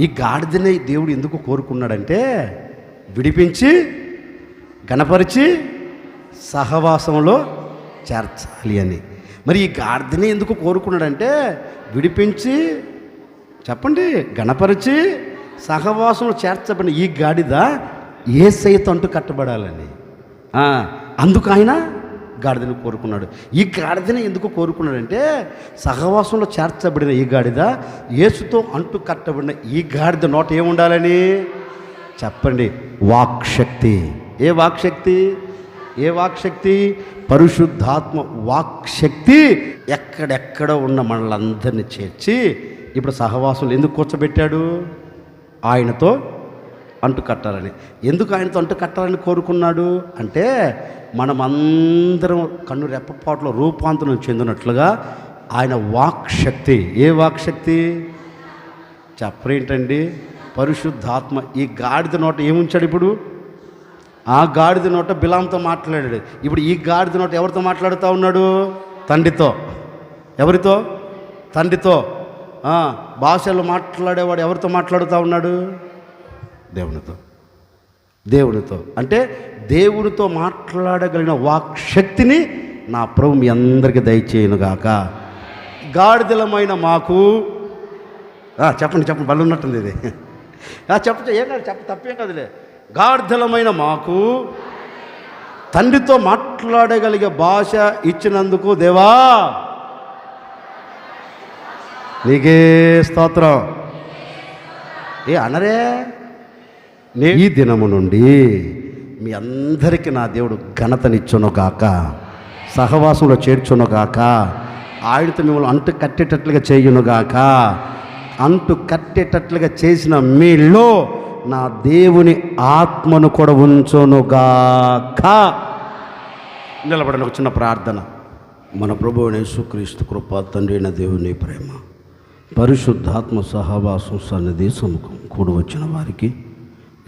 ఈ గాడిదని దేవుడు ఎందుకు కోరుకున్నాడంటే విడిపించి గణపరిచి సహవాసంలో చేర్చాలి అని. మరి ఈ గాడిదని ఎందుకు కోరుకున్నాడంటే విడిపించి, చెప్పండి, గణపరిచి సహవాసంలో చేర్చబడిన ఈ గాడిద యేసయ్యతో అంటూ కట్టబడాలని. అందుకు ఆయన గాడిదను కోరుకున్నాడు. ఈ గాడిదని ఎందుకు కోరుకున్నాడంటే సహవాసంలో చేర్చబడిన ఈ గాడిద యేసుతో అంటూ కట్టబడిన ఈ గాడిద నోట ఏముండాలని? చెప్పండి, వాక్శక్తి. ఏ వాక్శక్తి? ఏ వాక్శక్తి? పరిశుద్ధాత్మ వాక్శక్తి ఎక్కడెక్కడ ఉన్న మనలందరినీ చేర్చి ఇప్పుడు సహవాసంలో ఎందుకు కూర్చోబెట్టాడు? ఆయనతో అంటు కట్టాలని. ఎందుకు ఆయనతో అంటు కట్టాలని కోరుకున్నాడు అంటే మనమందరం కన్ను రెప్పపాటులో రూపాంతరం చెందినట్లుగా ఆయన వాక్శక్తి. ఏ వాక్శక్తి? చెప్పరేంటండి? పరిశుద్ధాత్మ ఈ గాడిద నోట ఏముంచాడు? ఇప్పుడు ఆ గాడిద నోట బిలాంతో మాట్లాడాడు. ఇప్పుడు ఈ గాడిద నోట ఎవరితో మాట్లాడుతూ ఉన్నాడు? తండ్రితో. ఎవరితో? తండ్రితో. భాషలు మాట్లాడేవాడు ఎవరితో మాట్లాడుతూ ఉన్నాడు? దేవునితో. అంటే దేవునితో మాట్లాడగలిగిన వాక్శక్తిని నా ప్రభు మీ అందరికీ దయచేయునుగాక. గాడిదలమైన మాకు చెప్పండి బలు ఉన్నట్టుంది ఇది. ఏం కాదు, తప్పేం కదులే. గాడిదలమైన మాకు తండ్రితో మాట్లాడగలిగే భాష ఇచ్చినందుకు దేవా నీకే స్తోత్రం. అనరే, ఈ దినము నుండి మీ అందరికీ నా దేవుడు ఘనతనిచ్చును గాక, సహవాసంలో చేర్చును గాక, ఆయనతో మిమ్మల్ని అంటు కట్టేటట్లుగా చేయును గాక. అంటు కట్టేటట్లుగా చేసిన మీలో నా దేవుని ఆత్మను కూడా ఉంచును గాక. నిలబడిన ఒక చిన్న ప్రార్థన. మన ప్రభువైన యేసుక్రీస్తు కృప, తండ్రి అయిన దేవుని ప్రేమ, పరిశుద్ధాత్మ సహవాసం సన్నిధి సముఖం కూడి వచ్చిన వారికి,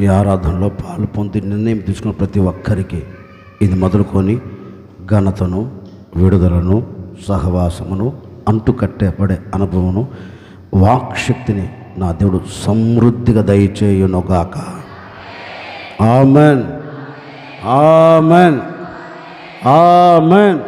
ఈ ఆరాధనలో పాలు పొంది నిర్ణయం తీసుకున్న ప్రతి ఒక్కరికి ఇది మొదలుకొని ఘనతను, విడుదలను, సహవాసమును, అంటుకట్టేపడే అనుభవమును, వాక్శక్తిని నా దేవుడు సమృద్ధిగా దయచేయునుగాక. Amen, amen, amen.